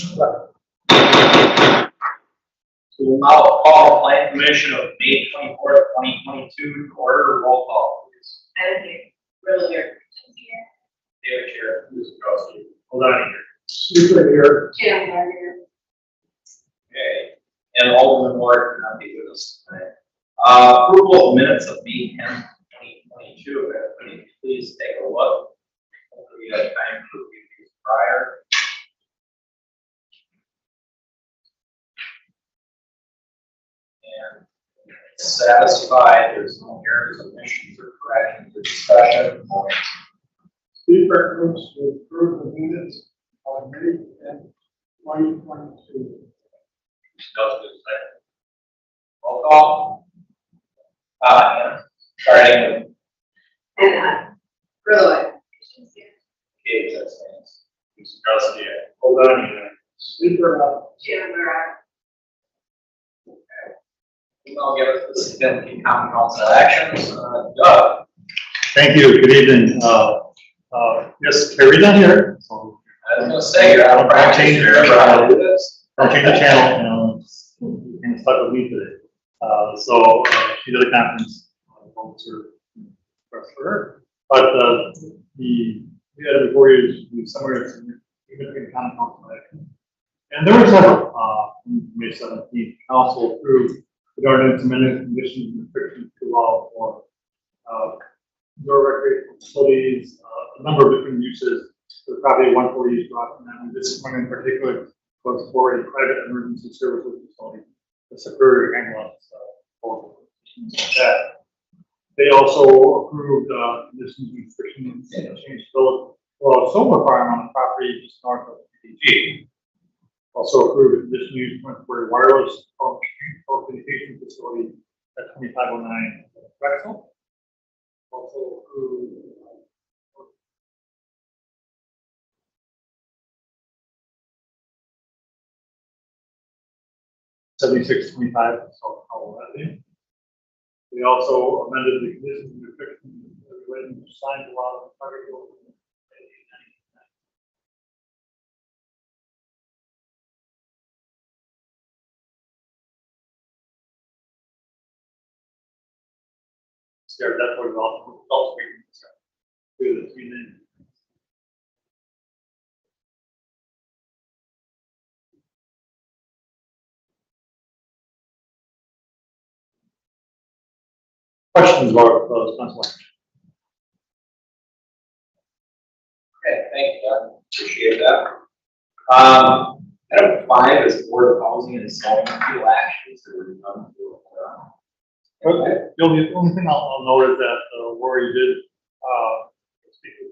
We will now call the Plan Commission of May 24th, 2022 to order. Roll call, please. Adam here. Really here. David Chair. Kuzikowski. Hold on here. Sleeper here. Jim here. Okay. And Alderman Ward cannot be with us tonight. Approval of minutes of May 10th, 2022. Everybody, please take a look. Hopefully, you had time to review these prior. And satisfied, there's no errors, omissions, or corrections or discussion. Sleeper moves to approve the minutes of May 10th, 2022. Roll call. Yeah. Starting with And really. Gabe, that stands. Kuzikowski. Hold on here. Sleeper up. Jim I'll give us the significant common council actions. Doug. Thank you. Good evening. Yes, Carrie down here. So I was going to say, you're out of practice. Change You remember how to do this? don't change the channel. And stuck with me today. So she did a conference. For her. But we had before you somewhere significant common council action. And there were several. May 17th, council approved the ordinance amendment conditions and restrictions to allow for indoor recreational facilities, a number of different uses for the property 140 East Rock. And this one in particular was for a private emergency services facility, the Superior Ambulance. That. They also approved conditions and restrictions and changed the solar farm on the property just north of PG. Also approved a conditional use permit for a wireless communication facility at 2509 Drexel. Also approved 7625 South Powell Avenue. We also amended the conditions and restrictions relating to signs allowed in private buildings. Scared that was also through the 3 minutes. Questions about council action? Okay, thank you, Doug. Appreciate that. Item 5 is Board of Housing and Zoning Appeal actions that were done. Okay. The only thing I'll note is that Lori did speak with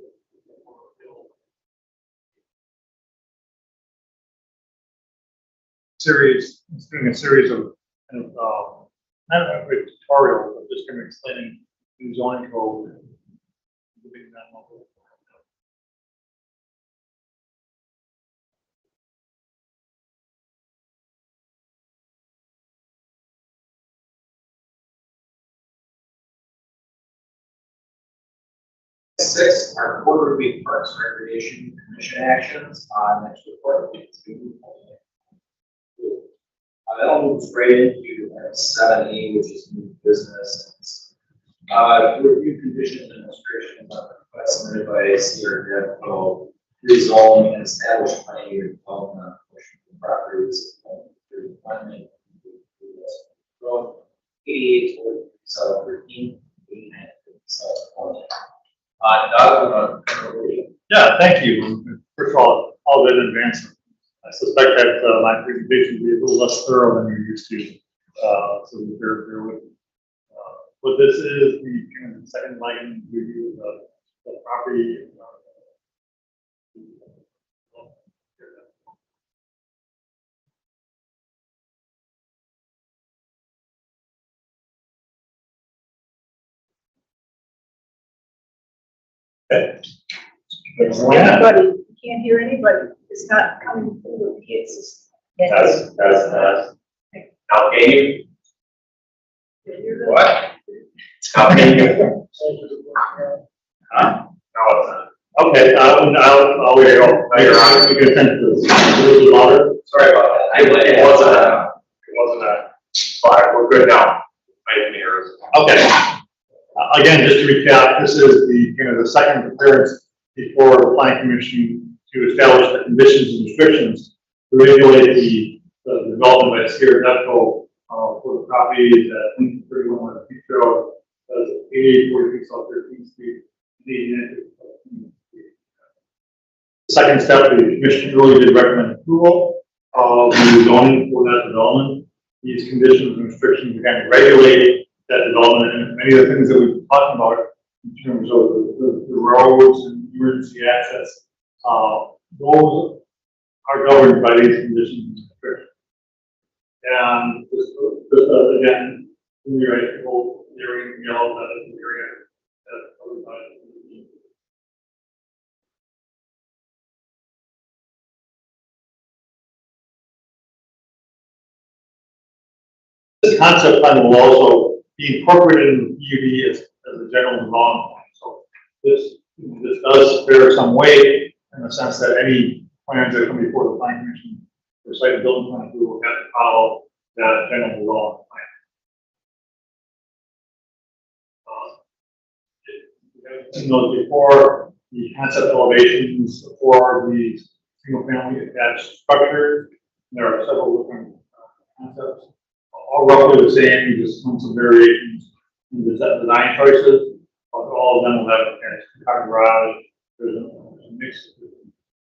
doing a series of kind of not a tutorial, but just kind of explaining the zoning code. Six are quarterly Parks and Recreation Commission actions. Next report, that'll move straight into 7E, which is new business. Review conditions and administration submitted by Sierra Devco, rezone and establish planning unit development on properties. 88 South 13, 89 South 20. Doug, Yeah, thank you. First of all, all good in advance. I suspect that my presentation will be a little less thorough than you're used to. So bear with me. What this is, the kind of second line review of the property. Okay. Anybody, you can't hear anybody. It's not coming through the kids. That's how can you? What? How can you? Huh? No, it's not. Okay, I'll wait. You're on. You can send this a little bit louder. Sorry about that. It wasn't a fire. We're good now. My mirrors. Okay. Again, just to recap, this is the, the second appearance before the planning commission to establish the conditions and restrictions to regulate the development by Sierra Devco for the properties at 31 West Beach Road, 8843 South 13th Street, and 89 The second step, the commission really did recommend approval of the zoning for that development. These conditions and restrictions are going to regulate that development, and many of the things that we've been talking about in terms of the roads and emergency access, those are governed by these conditions and restrictions. And just again, in the right, people, area in yellow, that is the area that everybody. This concept plan will also be incorporated in the PUD as a general development plan. So this does bear some weight in the sense that any plans that come before the planning commission for site and building plan approval have to follow that general development plan. You know, before the concept elevations for these single family attached structures, there are several different concepts. All roughly the same, you just want some variations in the design choices, but all of them will have a car garage. There's a mix of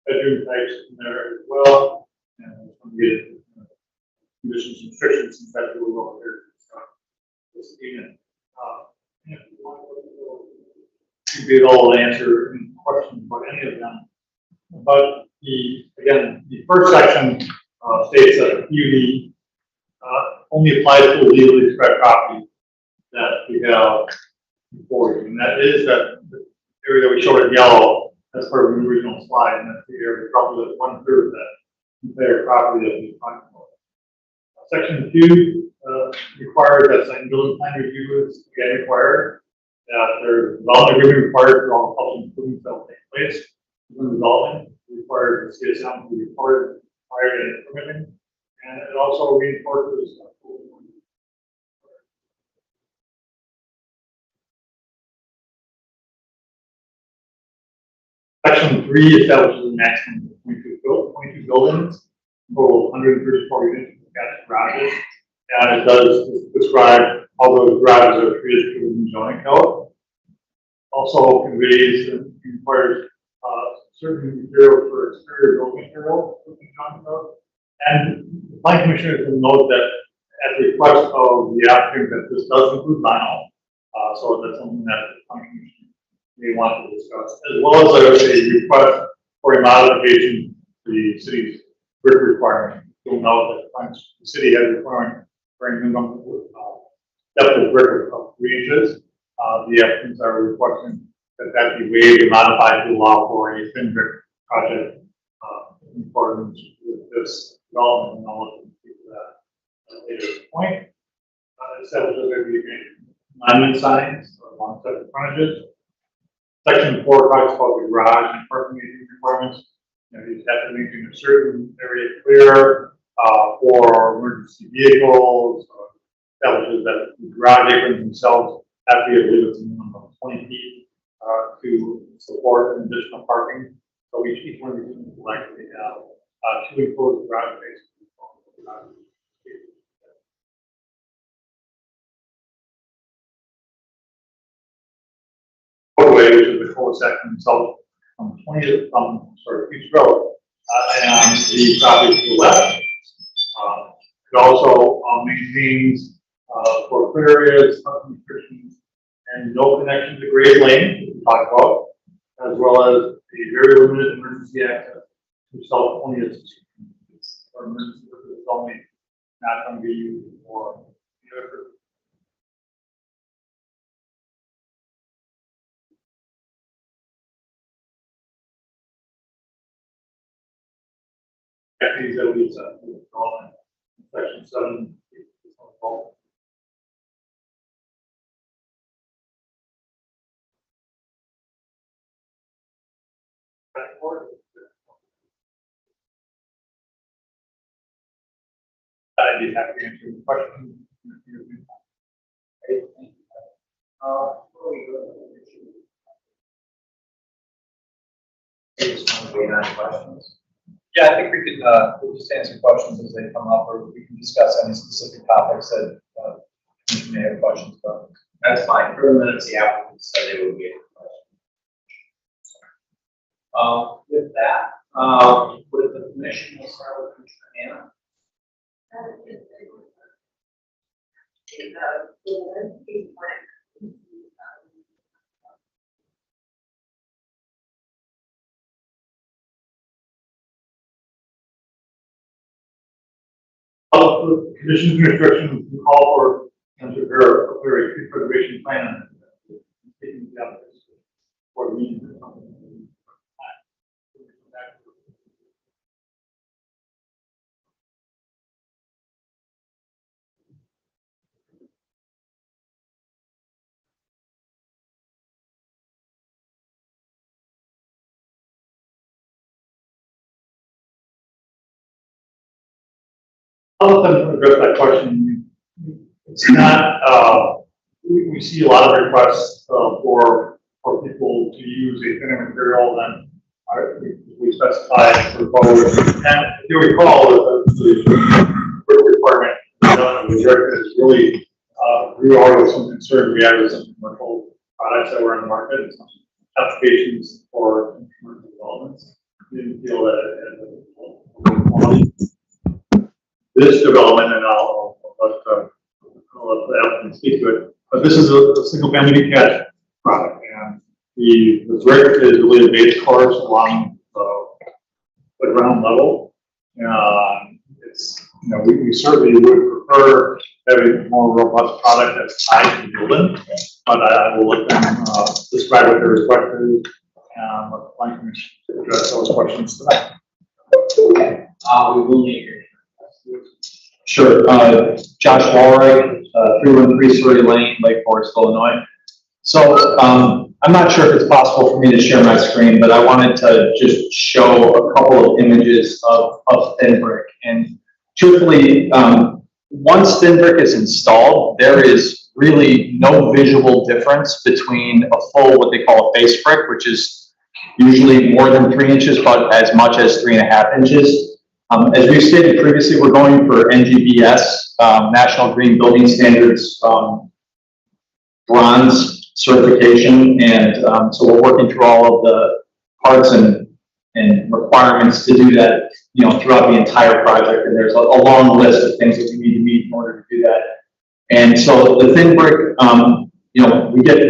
bedroom types in there as well, and some good conditions and restrictions since that's really well here. This evening, you be able to answer any questions about any of them. But the first section states that PUD only applies to a legally described property that we have before you. And that is that the area that we showed in yellow as part of the original slide, and that's the area probably 1/3 of that entire property that we talked about. Section 2 requires that site and building plan review is again required, that there's development agreement required for all public improvements that will take place when development required the CSM to be required prior to permitting. And it also reinforces Section 3 establishes a maximum of 22 buildings, total 134 units of attached garages, and it does describe how those garages are treated through the zoning code. Also conveys and requires certain material for exterior building material within the zoning code. And the planning commissioners will note that at the request of the applicant that this does include vinyl. So that's something that the planning commission may want to discuss, as well as a request for a modification to the city's brick requirement. You'll note that the city has a requirement for a minimum depth of brick of 3 inches. The applicants are requesting that be waived or modified to allow for a thin brick project in accordance with this development, and I'll look into that at a later point. Establishes there be monument signs alongside the frontages. Section 4 talks about the garage and parking requirements. You have to maintain a certain area clear for emergency vehicles. Establishes that the garage aprons themselves have to be, I believe it's a minimum of 20 feet to support an additional parking. So each one of these units will actually have 2 enclosed garage spaces. Roadway, which is the cul-de-sac itself from Beach Road, and the property to the left. It also maintains for clear areas, parking restrictions, and no connection to Grave Lane, which we talked about, as well as a very limited emergency access to South 20th or emergency purposes only, not going to be used for the other purposes. These that we set section 7. I'd be happy to answer the question. Great, thank you. Before we go to the issue, I just want to wait on questions. Yeah, I think we can, we'll just answer questions as they come up, or we can discuss any specific topics that, you may have questions about. That's fine. For the minutes, the applicant said they would be able to question. With that, with the commission, we'll start with Commissioner Hannah. The conditions and restrictions will call for them to prepare a tree preservation plan. Taking the applicants for the meeting or something. I'll let them address that question. It's not, we see a lot of requests for people to use a thinner material than we specified for forward. And if you recall, the requirement is really grew out of some concern we had with some commercial products that were in the market, and some applications for commercial developments. We didn't feel that it had a quality. This development, and I'll let the applicant speak to it, but this is a single family detached product, and the brick is really a base course along the ground level. It's, you know, we certainly would prefer having a more robust product that's tied to the building, but I will let them describe what their request is and what the plan commission to address those questions tonight. Okay. We will need your Sure. Josh Walright, 313 Surrey Lane, Lake Forest, Illinois. So I'm not sure if it's possible for me to share my screen, but I wanted to just show a couple of images of thin brick. And truthfully, once thin brick is installed, there is really no visual difference between a full, what they call a face brick, which is usually more than 3 inches, but as much as 3.5 inches. As we've stated previously, we're going for NGBS, National Green Building Standards, bronze certification, and so we're working through all of the parts and requirements to do that, you know, throughout the entire project. And there's a long list of things that we need to meet in order to do that. And so the thin brick, you know, we get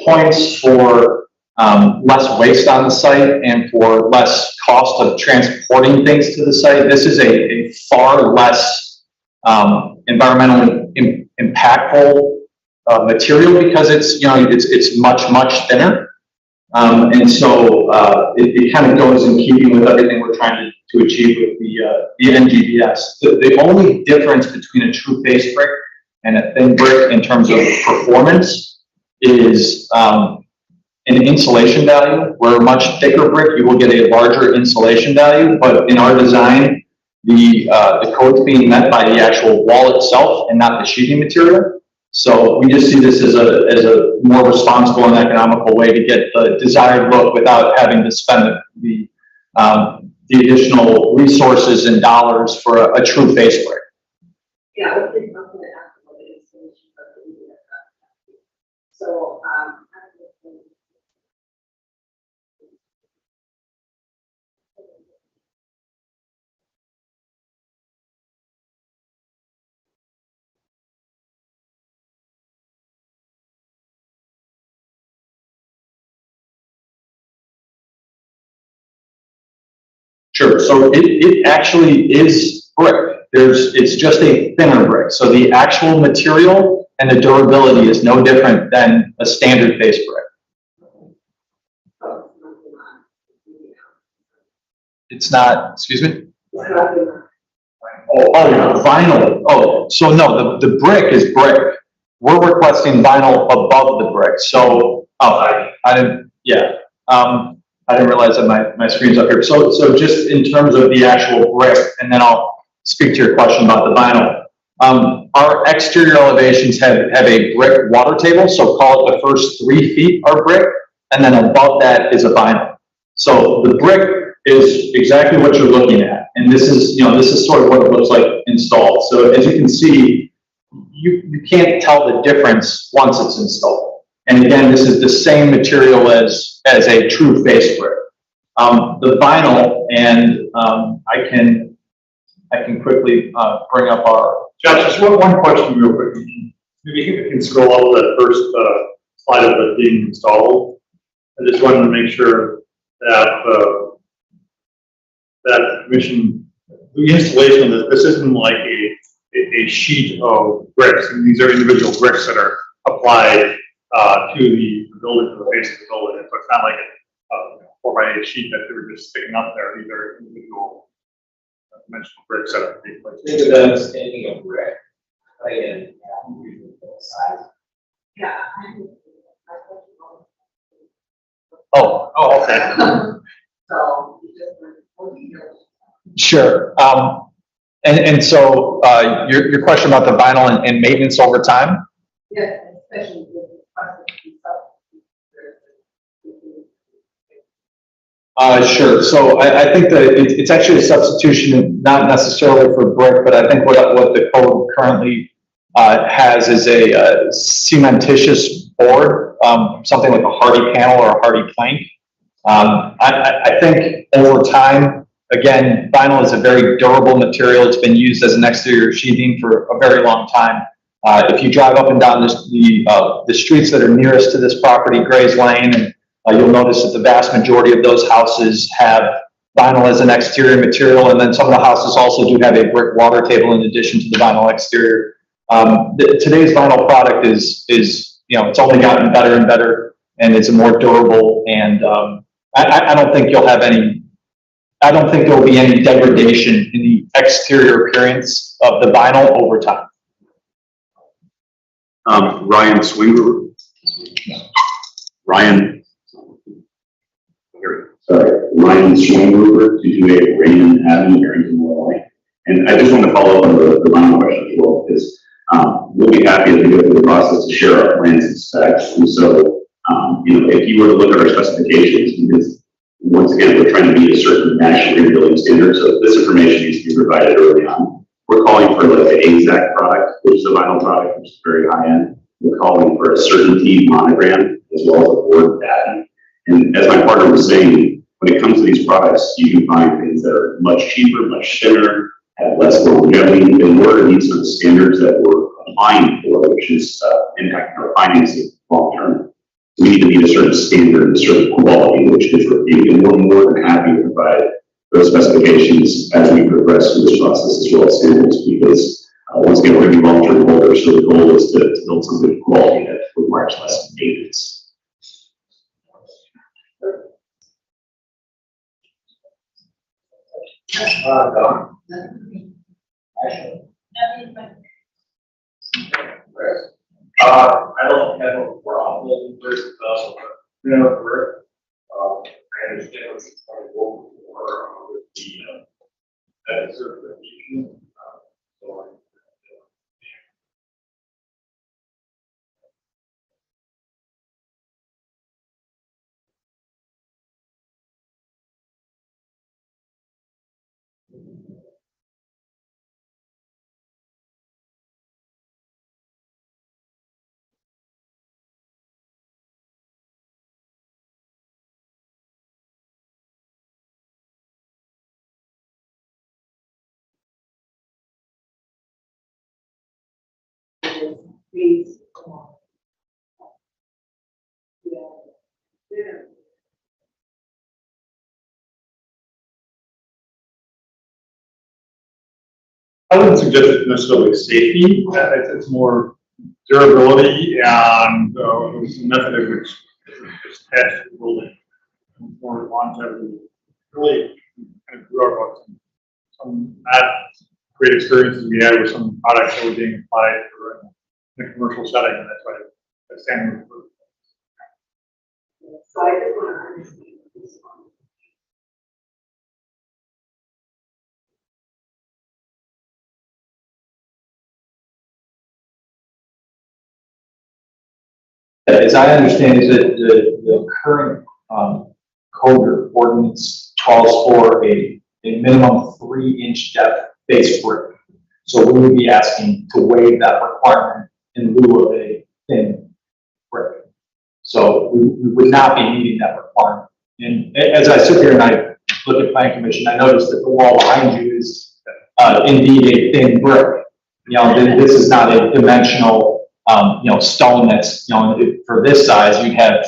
points for less waste on the site and for less cost of transporting things to the site. This is a far less environmentally impactful material because it's, you know, it's much thinner. And so it kind of goes in keeping with everything we're trying to achieve with the NGBS. The only difference between a true face brick and a thin brick in terms of performance is an insulation value. Where a much thicker brick, you will get a larger insulation value, but in our design, the code's being met by the actual wall itself and not the sheeting material. So we just see this as a more responsible and economical way to get the desired look without having to spend the additional resources and dollars for a true face brick. Yeah, I would think something that has to be installation, but we do that. So, Sure. So it actually is brick. It's just a thinner brick. So the actual material and the durability is no different than a standard face brick. It's not, excuse me? Oh, vinyl. Oh, so no, the brick is brick. We're requesting vinyl above the brick. So, I didn't, yeah. I didn't realize that my screen's up here. So just in terms of the actual brick, and then I'll speak to your question about the vinyl. Our exterior elevations have a brick water table, so call it the first 3 feet are brick, and then above that is a vinyl. So the brick is exactly what you're looking at, and this is sort of what it looks like installed. So as you can see, you can't tell the difference once it's installed. And again, this is the same material as a true face brick. The vinyl, and I can quickly bring up our. Josh, just one question real quick. Maybe you can scroll up that first slide of it being installed. I just wanted to make sure that that commission, the installation of this isn't like a sheet of bricks. And these are individual bricks that are applied to the building, to the face of the building. So it's not like a 4x8 sheet that they were just sticking up there. These are individual dimensional bricks that are being placed. Think of them as taking a brick, again, size. Yeah. Oh, okay. So, you just want, what do you know? Sure. And so your question about the vinyl and maintenance over time? Yes, especially with the process itself. Sure. So I think that it's actually a substitution, not necessarily for brick, but I think what the code currently has is a cementitious board, something like a hardy panel or a hardy plank. I think over time, again, vinyl is a very durable material. It's been used as an exterior sheathing for a very long time. If you drive up and down the streets that are nearest to this property, Gray's Lane, and you'll notice that the vast majority of those houses have vinyl as an exterior material, and then some of the houses also do have a brick water table in addition to the vinyl exterior. Today's vinyl product is it's only gotten better and better, and it's more durable, and I don't think you'll have any. I don't think there will be any degradation in the exterior appearance of the vinyl over time. Ryan Swinger. Ryan. Sorry, Ryan Swingruber, 228 Raymond Avenue, Barrington, Illinois. And I just want to follow up on the vinyl question as well, because we'll be happy as we go through the process to share our plans and specs. And so, if you were to look at our specifications, because once again, we're trying to meet a certain national building standard, so this information needs to be provided early on. We're calling for like the AZAC product, which is a vinyl product, which is very high end. We're calling for a certainty monogram as well as a board patent. And as my partner was saying, when it comes to these products, you can find things that are much cheaper, much thinner, have less longevity, in order to meet some of the standards that we're applying for, which is impacting our financing long term. We need to meet a certain standard, a certain quality, which is reviewed, and we're more than happy to provide those specifications as we progress through this process as well as standards, because once again, we're going to be long-term holders, so the goal is to build some good quality that requires less maintenance. Don? Ashley? I don't have a problem with work. I understand what you're trying to go for with the that certification. Please. I wouldn't suggest it's necessarily safety. It's more durability and the method of which it's attached to the building. More longevity. Really kind of grew up on some not great experiences we had with some products that were being applied for in a commercial setting, and that's why the standard. So I just want to understand this one. as I understand is that the current, code or ordinance calls for a minimum 3-inch depth base brick. So we would be asking to waive that requirement in lieu of a thin brick. So we would not be meeting that requirement. And as I sit here and I look at Plan Commission, I noticed that the wall behind you is, indeed a thin brick. You know, this is not a dimensional, stone that's, for this size, you'd have,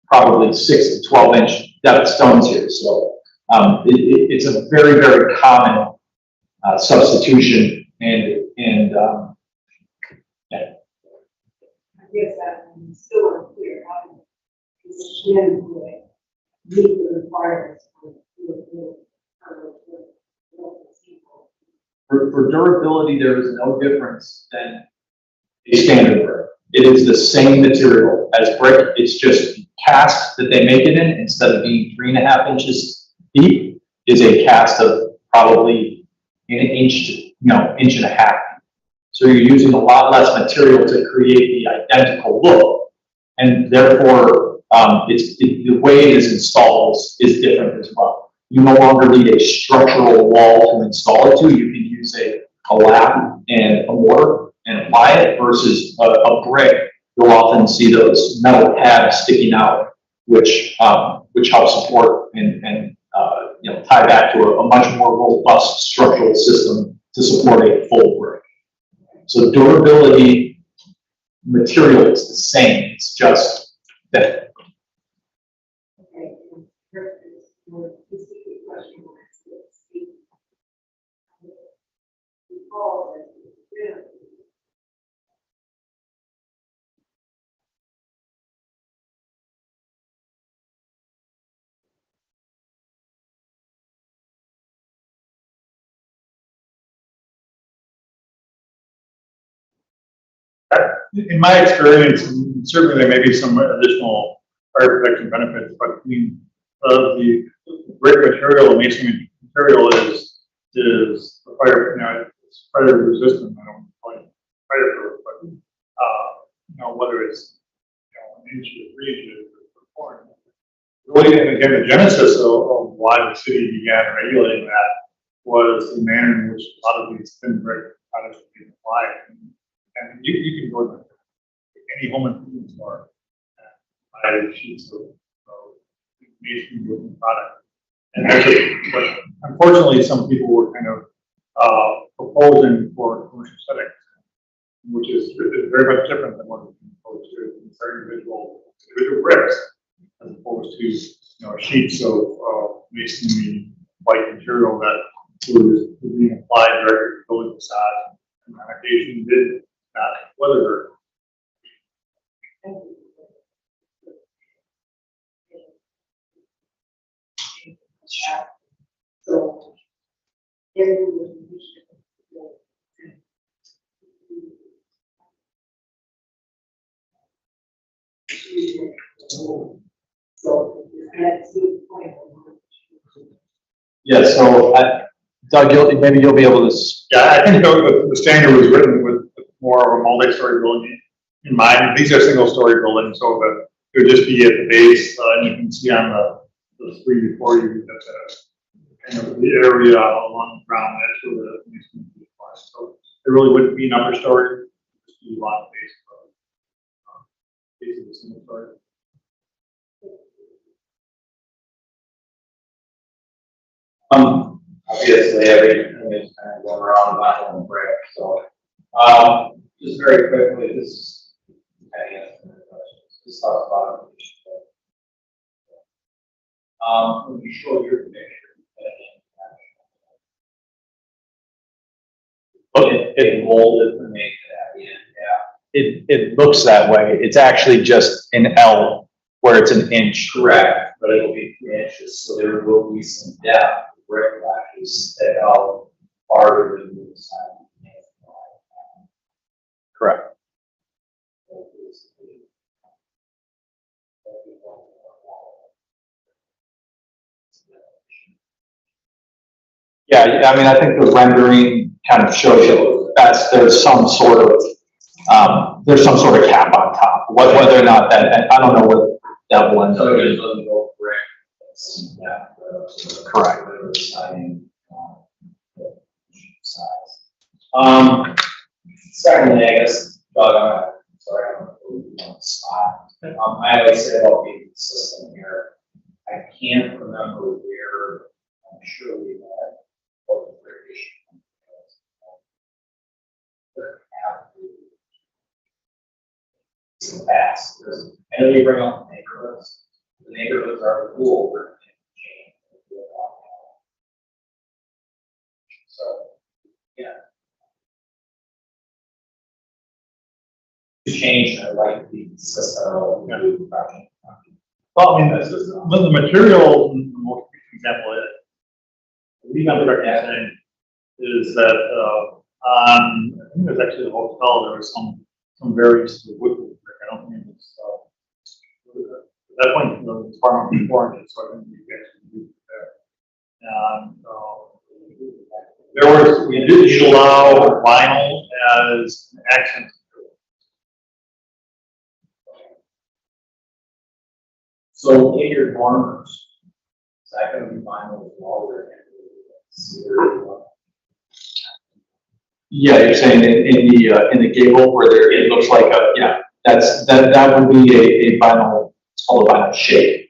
probably 6 to 12 inch depth stones here. So, it's a very, very common, substitution and, yeah. I guess I'm still unclear how this shin would meet the requirements for For durability, there is no difference than a standard brick. It is the same material as brick. It's just cast that they make it in, instead of being 3.5 inches deep, is a cast of probably an inch, inch and a half. So you're using a lot less material to create the identical look, and therefore, the way it is installed is different as well. You no longer need a structural wall to install it to. You can use a lap and a mortar and apply it, versus a brick. You'll often see those metal tabs sticking out, which help support and tie back to a much more robust structural system to support a full brick. So durability, material is the same. It's just that. Okay, more specific question will ask this. Recall that In my experience, and certainly there may be some additional fire protection benefits, but I mean, the brick material, the masonry material is fire, it's fire resistant. I don't call it fireproof, but whether it's an inch or 3 inches or 4 inches. Really, and again, the genesis of why the city began regulating that was the manner in which a lot of these thin brick products were being applied. And you can go to any home improvement store and buy sheets of masonry building product. And but unfortunately, some people were kind of proposing for commercial settings, which is very much different than what we propose to. It's individual bricks, as opposed to sheets of masonry white material that was being applied directly to building facade, and on occasion did whether so Yeah, so Doug, maybe you'll be able to. I think the standard was written with more of a multi-story building in mind. These are single-story buildings, so that it would just be at the base, and you can see on the 3 before you, that's kind of the area along the ground edge where the masonry is applied. So there really wouldn't be an upper story, just be along the base of the single story. Obviously, everything is kind of going around vinyl and brick, so, just very quickly, this is, this talks about. When you show your picture. It molded to make that, yeah. It looks that way. It's actually just an L where it's an inch. Correct, but it'll be 3 inches, so there will be some depth. Brick latches that how farther than the side. Correct. Yeah, I mean, I think the rendering kind of shows you that there's some sort of there's some sort of cap on top. Whether or not that, I don't know what that will end up So being. there's a little brick that's, yeah. Correct. Whatever the siding, the size. Secondly, I guess, Doug, I'm sorry, I'm gonna put you on the spot. I always say about being consistent here. I can't remember where, I'm sure we had what the variation was. It's in the past, because I know you bring up the neighborhoods. The neighborhoods are cool, we're gonna change. So, yeah. To change, I like to be consistent. Yeah. Well, I mean, the material, the most example is, we got the saying is that, I think it was actually the hotel, there was some variance to the wood brick. I don't think it's, at that point, it's far more important, so I think we actually do there. We did allow vinyl as an accent. So in your dormers, is that gonna be vinyl as well, or? Yeah, you're saying in the gable where there, it looks like a, yeah, that would be a vinyl, it's called a vinyl shade.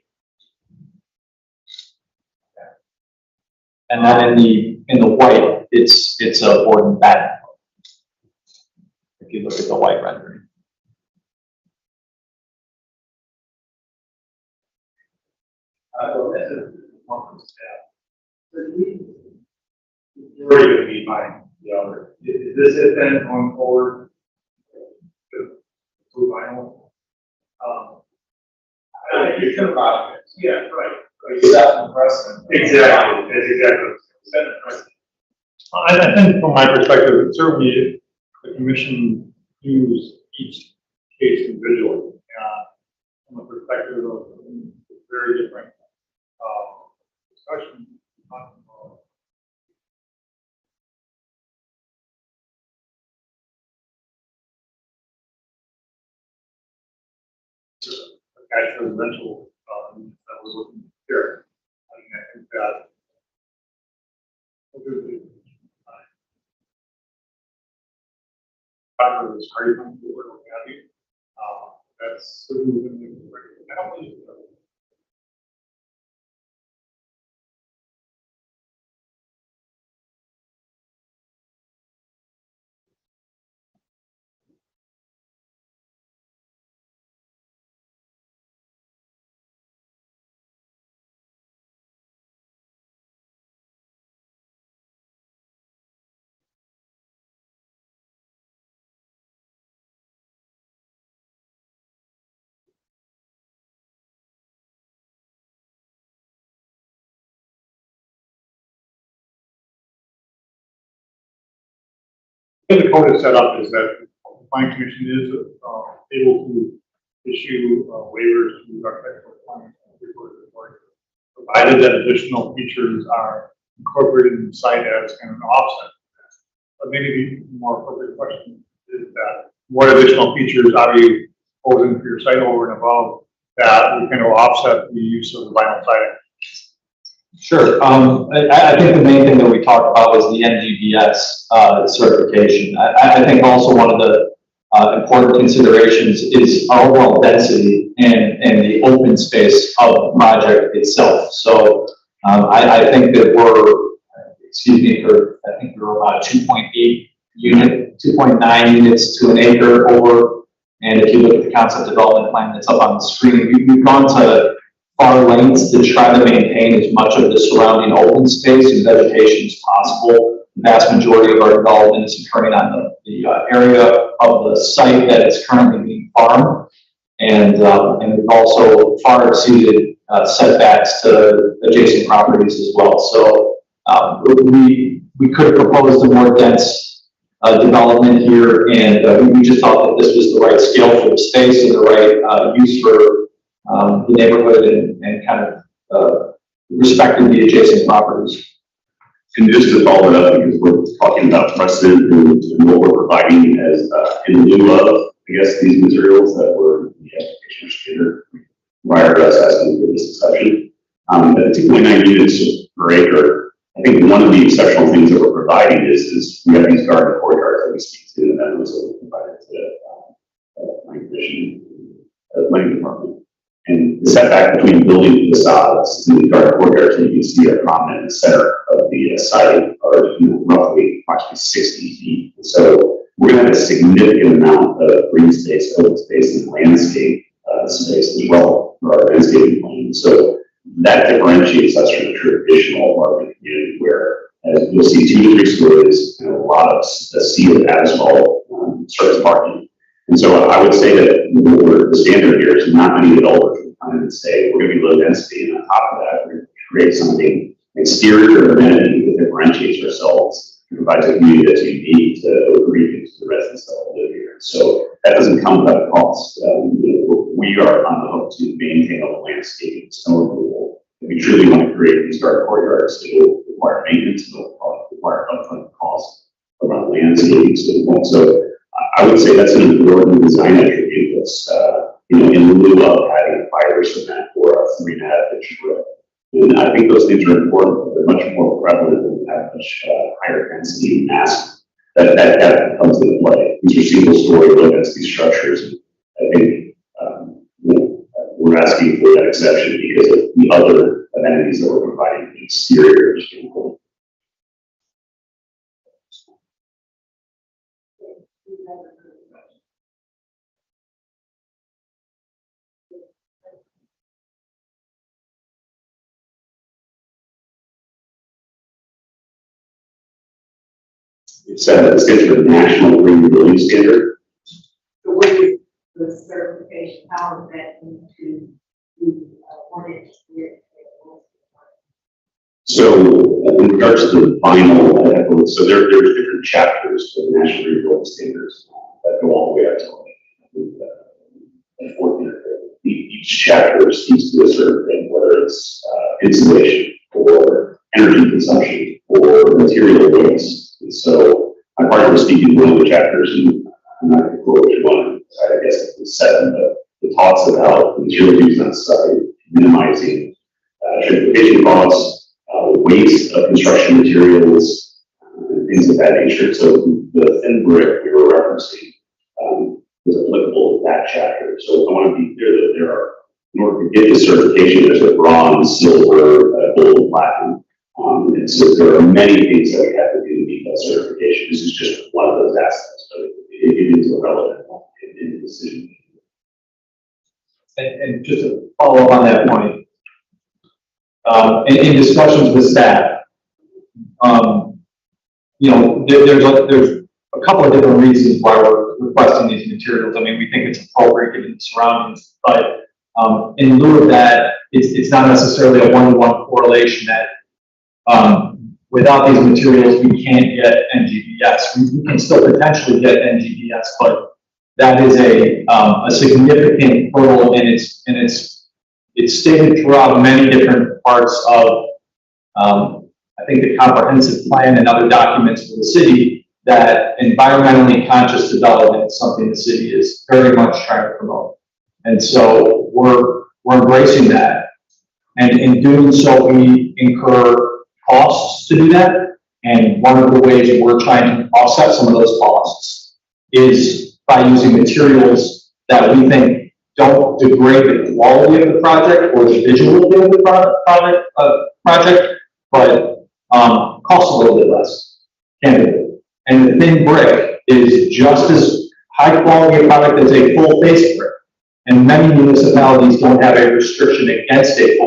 And then in the white, it's a board and batten. If you look at the white rendering. Where are you gonna be buying the other? Is this it then going forward? To vinyl? You can rock it. Yeah, right. Set the precedent. Exactly, that's exactly. Set the precedent. I think from my perspective, certainly the commission views each case individually. From the perspective of very different discussion. Actual residential that we're looking here. I think that is hard to work with you. That's certainly going to be I don't believe so. The code is set up is that the planning commission is able to issue waivers to architectural plans, provided that additional features are incorporated in the site as kind of an offset. But maybe the more appropriate question is that what additional features are you proposing for your site over and above that we kind of offset the use of the vinyl siding? Sure. I think the main thing that we talked about was the NGBS certification. I think also one of the important considerations is our overall density and the open space of the project itself. So I think that we're about 2.8 unit, 2.9 units to an acre over. And if you look at the concept development plan that's up on the screen, we've gone to far lengths to try to maintain as much of the surrounding open space and vegetation as possible. The vast majority of our development is occurring on the area of the site that is currently being farmed. And we've also far exceeded setbacks to adjacent properties as well. So we could have proposed a more dense development here, and we just thought that this was the right scale for the space and the right use for the neighborhood and kind of respecting the adjacent properties. And just to follow it up, because we're talking about precedent and what we're providing as, in lieu of, I guess, these materials that were in the application standard prior to us asking for this exception. At the 2.9 units per acre, I think one of the exceptional things that we're providing is we have these garden courtyards that we speak to, and that was provided to my commission, planning department. And the setback between building facades and the garden courtyards that you can see are prominent in the center of the site are roughly approximately 60 feet. So we're going to have a significant amount of green space, open space, and landscape space as well for our landscaping plan. So that differentiates us from the traditional apartment community where, as you'll see, 2 to 3 stories and a lot of sealed asphalt surface parking. And so I would say that the standard here is not many developers will come in and say, we're going to be low density, and on top of that, we're going to create something exterior amenity that differentiates ourselves and provides a community that's unique to agree to the residents that live here. So that doesn't come without a cost. We are on the hook to maintain all the landscaping, snow removal. If we truly want to create these garden courtyards, it will require maintenance, it will require upfront costs around landscaping standpoint. So I would say that's an important design attribute that's, in lieu of having a fire cement or a 3.5 inch brick. And I think those things are important, but they're much more prevalent when you have much higher density mass that comes into play. These are single story low density structures. And I think we're asking for that exception because of the other amenities that we're providing in the exterior. It's set at the stage of a national green building standard. So what is the certification, how is that into the ordinance? So in regards to the vinyl, so there's different chapters of the national green building standards that go all the way up to 14. Each chapter speaks to a certain thing, whether it's insulation or energy consumption or material waste. And so I'm part of speaking one of the chapters, and I'm not going to quote which one, I guess it's 7, but it talks about material use on site, minimizing transportation costs, waste of construction materials, and things of that nature. So the thin brick we were referencing is applicable to that chapter. So I want to be clear that there are, in order to get the certification, there's a bronze, silver, gold, and platinum. And so there are many things that we have to do to meet that certification. This is just one of those aspects, but it is relevant in the decision. And just to follow up on that point, in discussions with staff, there's a couple of different reasons why we're requesting these materials. I mean, we think it's appropriate given the surroundings, but in lieu of that, it's not necessarily a one-to-one correlation that without these materials, we can't get NGBS. We can still potentially get NGBS, but that is a significant hurdle, and it's stated throughout many different parts of, I think, the comprehensive plan and other documents for the city that environmentally conscious development is something the city is very much trying to promote. And so we're embracing that. And in doing so, we incur costs to do that. And one of the ways we're trying to offset some of those costs is by using materials that we think don't degrade the quality of the project or the visual of the project, but cost a little bit less, candidly. And the thin brick is just as high quality a product as a full face brick. And many municipalities don't have a restriction against a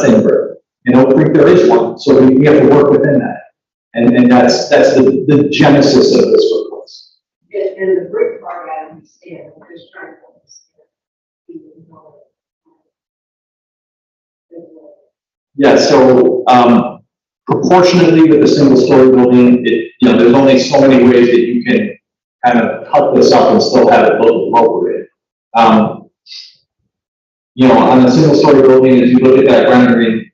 thin brick. In Oak Creek, there is one, so we have to work within that. And that's the genesis of this request. And the brick part, I understand, I'm just trying to understand. Yeah, so proportionately with a single story building, there's only so many ways that you can kind of cut this up and still have it look appropriate. On a single story building, as you look at that rendering,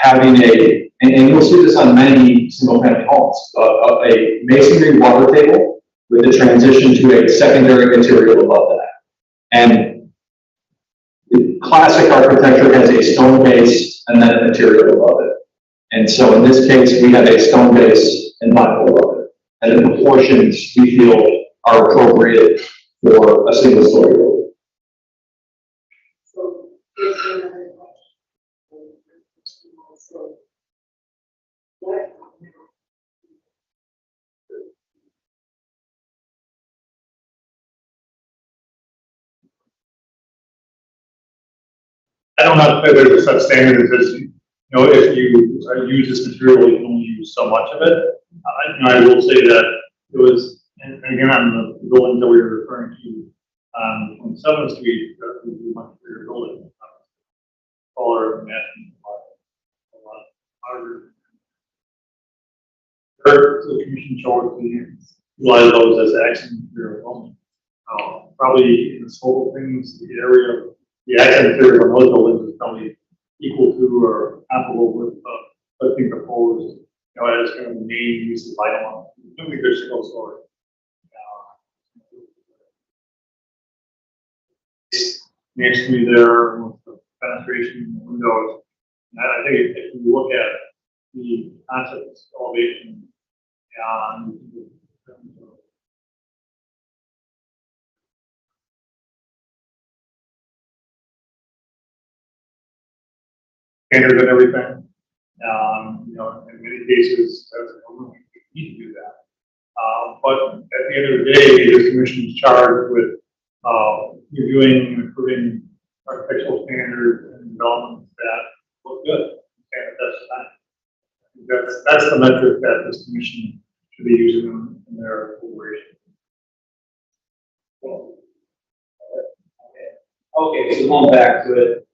having a and you'll see this on many single-family homes, a masonry water table with a transition to a secondary material above that. And the classic architecture has a stone base and then a material above it. And so in this case, we have a stone base and vinyl above it. And the proportions we feel are appropriate for a single story building. So, there's another question. So, what? I don't know if there's a such standard as, if you use this material, you can only use so much of it. I will say that it was, and again, on the buildings that we were referring to, on 7th Street, that was a much bigger building. Taller and a lot harder. The commission chose to utilize those as accent material only. Probably in the scope of things, the area, the accent material on those buildings is probably equal to or comparable with what's being proposed, as kind of the main use of vinyl. I think there's single story. Next to me there with the penetration windows. And I think if you look at the concept of elevation and standards and everything, in many cases, as a government, we need to do that. But at the end of the day, this commission is charged with reviewing and improving architectural standards and developments that look good. And that's the metric that this commission should be using in their deliberation. Okay, so going back to it.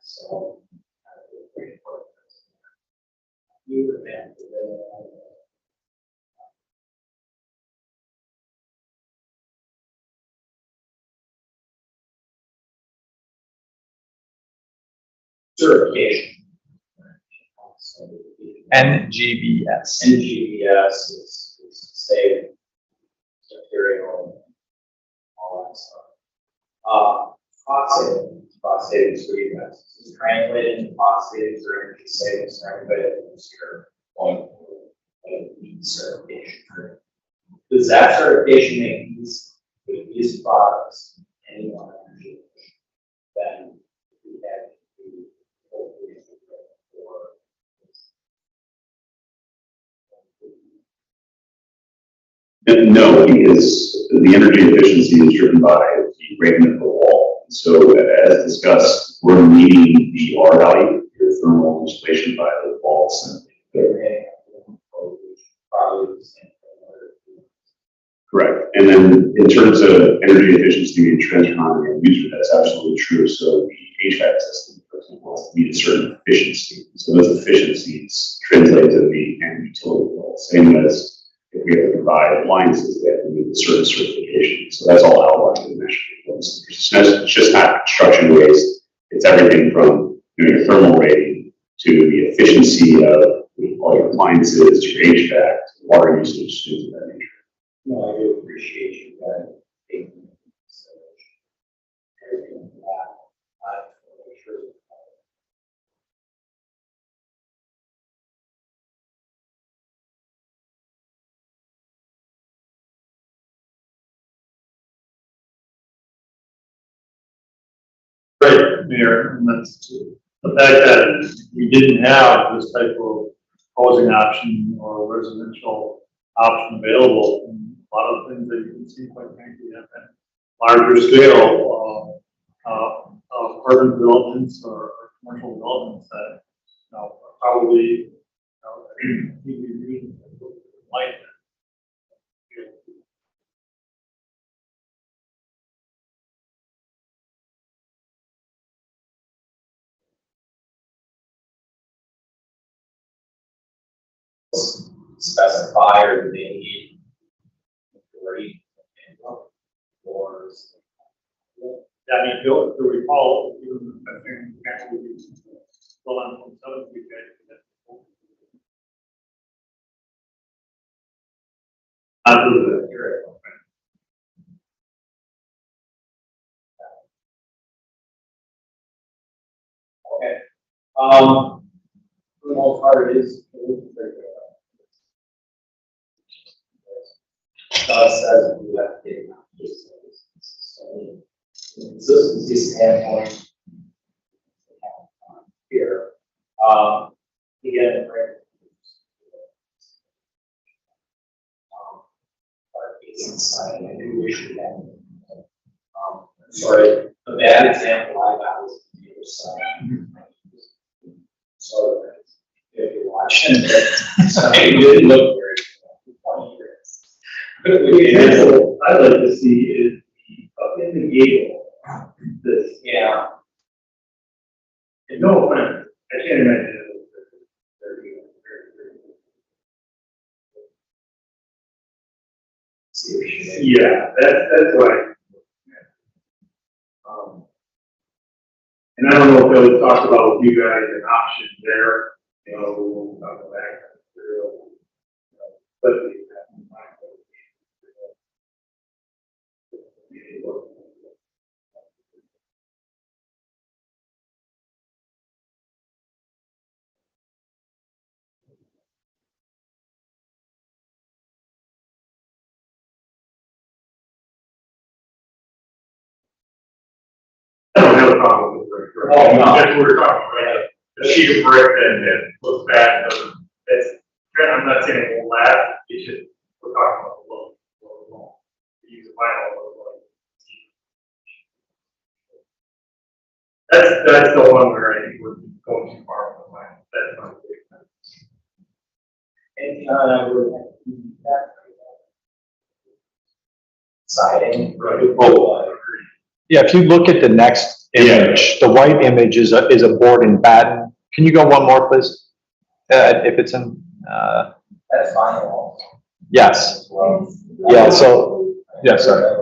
So, you advance certification. NGBS. NGBS is safe material, all that stuff. Cost savings for you guys. This is translated into cost savings or energy savings for everybody that was here going through certification. Does that certification make these products any more energy efficient than we had to do No, because the energy efficiency is driven by the rating of the wall. So as discussed, we're meeting the R value, the thermal insulation by the walls. Correct. And then in terms of energy efficiency and transfer and user, that's absolutely true. So the HVAC system, for example, needs a certain efficiency. So those efficiencies translate to the end utility bill. Same as if we have to provide appliances, they have to meet a certain certification. So that's all outlined in the measurement rules. It's just not construction waste. It's everything from your thermal rating to the efficiency of all your appliances, to your HVAC, to water usage, things of that nature. No, I do appreciate you guys taking everything that I make sure. Right, Mayor, and that's the fact that we didn't have this type of housing option or residential option available. And a lot of things that you can see, quite frankly, have been larger scale urban developments or commercial developments that probably like that. Specify or do they need majority floors? Yeah, I mean, if you recall, even I think Well, on 27th, we got. I'll do that. Okay. For the most part, it is. Says we have to get consistency standpoint. Here, again, right. Our case inside, I do wish we had. Sorry, the bad example I got was the other side. So, if you're watching, it didn't look very good. The example I'd like to see is up in the gable, this, Yeah. and no offense, I can't imagine it. Yeah, that's why. And I don't know if they'll talk about with you guys an option there, you know, on the back. But I don't have a problem with brick. Oh, no. That's what we're talking about, right? A sheet of brick that looks bad, that's, I'm not saying it won't last, it's just, we're talking about the look. Use a vinyl look like. That's the one where I think we're going too far with the vinyl, that's not big. And, we're siding, Right. oh, Yeah, if you look at the next image, the white image is a board and batten. Can you go one more, please? If it's in, that's fine. yes, Well, yeah, so, yeah, sorry.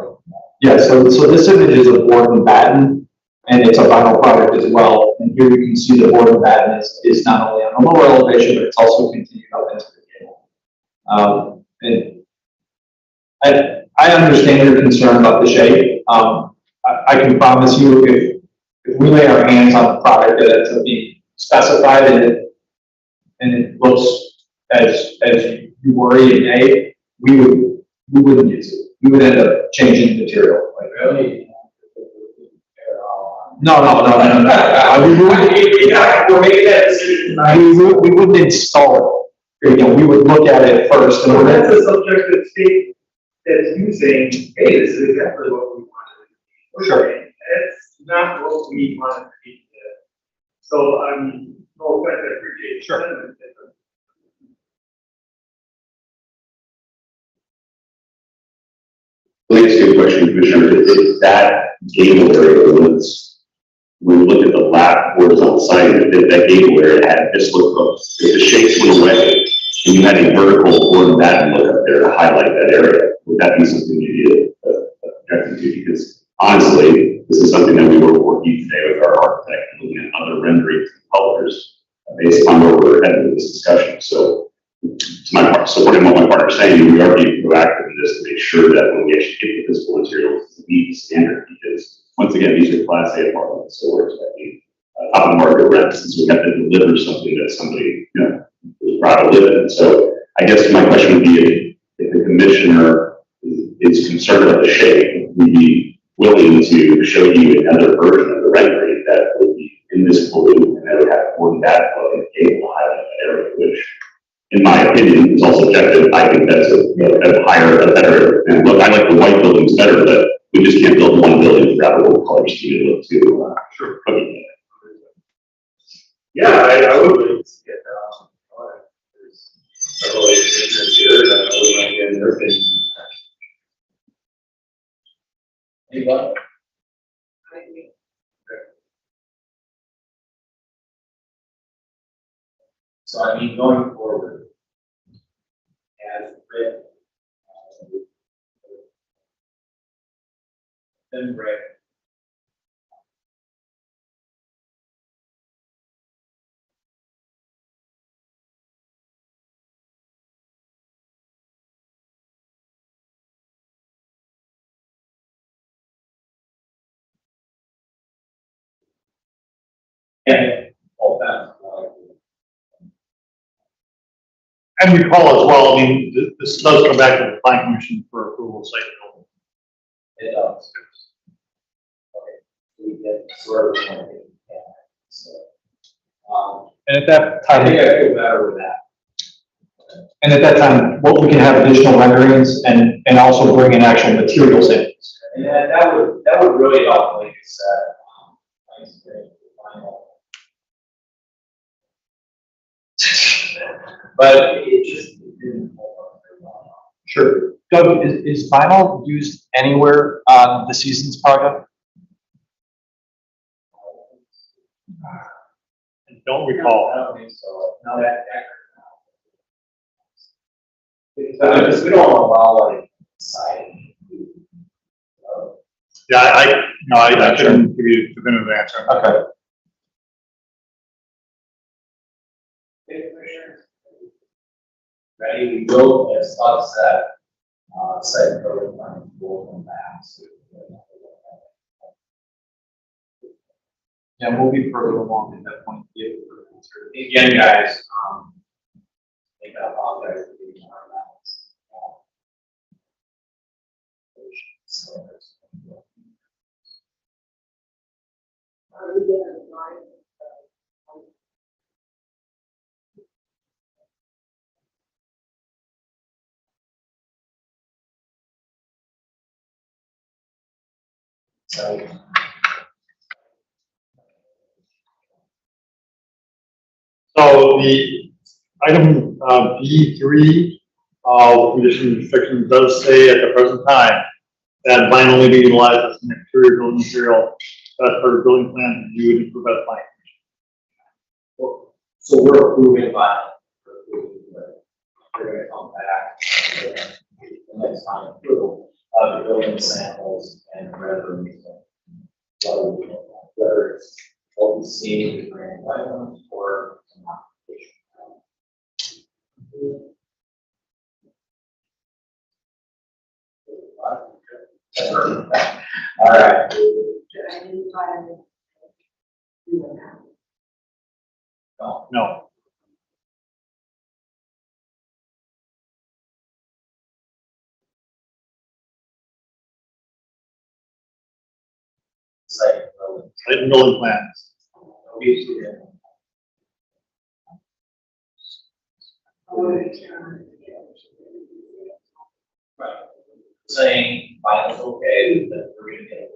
Yeah, so this image is a board and batten, and it's a vinyl product as well. And here you can see the board and batten is not only on the lower elevation, but it's also continued up into the cable. And I understand your concern about the shape. I can promise you, if we lay our hands on a product that's being specified and it looks as you worry and may, we wouldn't use it. We would end up changing the material. Like, really? no. We're making that decision tonight. We wouldn't install it. You know, we would look at it first. So that's a subjective state that's you saying, hey, this is exactly what we wanted. Sure. That's not what we wanted to be. So, I mean, no offense, I appreciate it. Sure. Let me ask you a question, Commissioner. Is that gable area, when we look at the lap horizontal side, that gable area had this look of, if the shapes went away, and you had a vertical board and batten look up there to highlight that area, would that be something you need objecting to? Because honestly, this is something that we were working today with our architect, and looking at other renderings and colors based on where we're headed in this discussion. So, to my part, supporting what my partner's saying, we are being proactive in this to make sure that when we actually get the physical materials to meet the standard, because once again, these are Class A apartments, so we're expecting top of market rents, and so we have to deliver something that somebody, you know, is proud to live in. So I guess my question would be, if the commissioner is concerned about the shape, we'd be willing to show you another version of the rendering that would be in this blue, and that would have more than that and cable highlight that area, which, in my opinion, is also objective. I think that's a better, and look, I like the white buildings better, but we just can't build one building to grab a little color scheme and look too, sure. Okay. Yeah, I would like to get there's several issues here that I would like to get their opinion. Anybody? So I mean, going forward, as written, then brick, And all that. And recall as well, I mean, this does come back to the planning commission for approval, site building. It does. Okay. We get sort of one thing. So, And at that I time, think I feel better with that. and at that time, what we can have additional renderings and also bring in actual material samples. And that would really help, like I said, my experience with vinyl. But it just didn't hold up very well. Sure. Doug, is vinyl used anywhere on the Seasons project? I don't recall. I don't think so. No, that. Because we don't allow like siding. Yeah, I couldn't give you a definitive answer. Okay. Okay, Commissioners. Ready, we will, as Todd said, site code plan will come back. So, Yeah, we'll be further along at that point. again, guys, I think I apologize for being on that. So, Are we gonna line? so, So the item B3, condition restriction does say at the present time that vinyl may be utilized as an exterior building material as per building plan you would approve as planning. so we're approving vinyl. We're gonna come back the next time approval of the building samples and renderings. Whether it's what we see in the grand items or not. All right. No. No. Site Building plans. Right. Saying final's okay, that we're gonna get.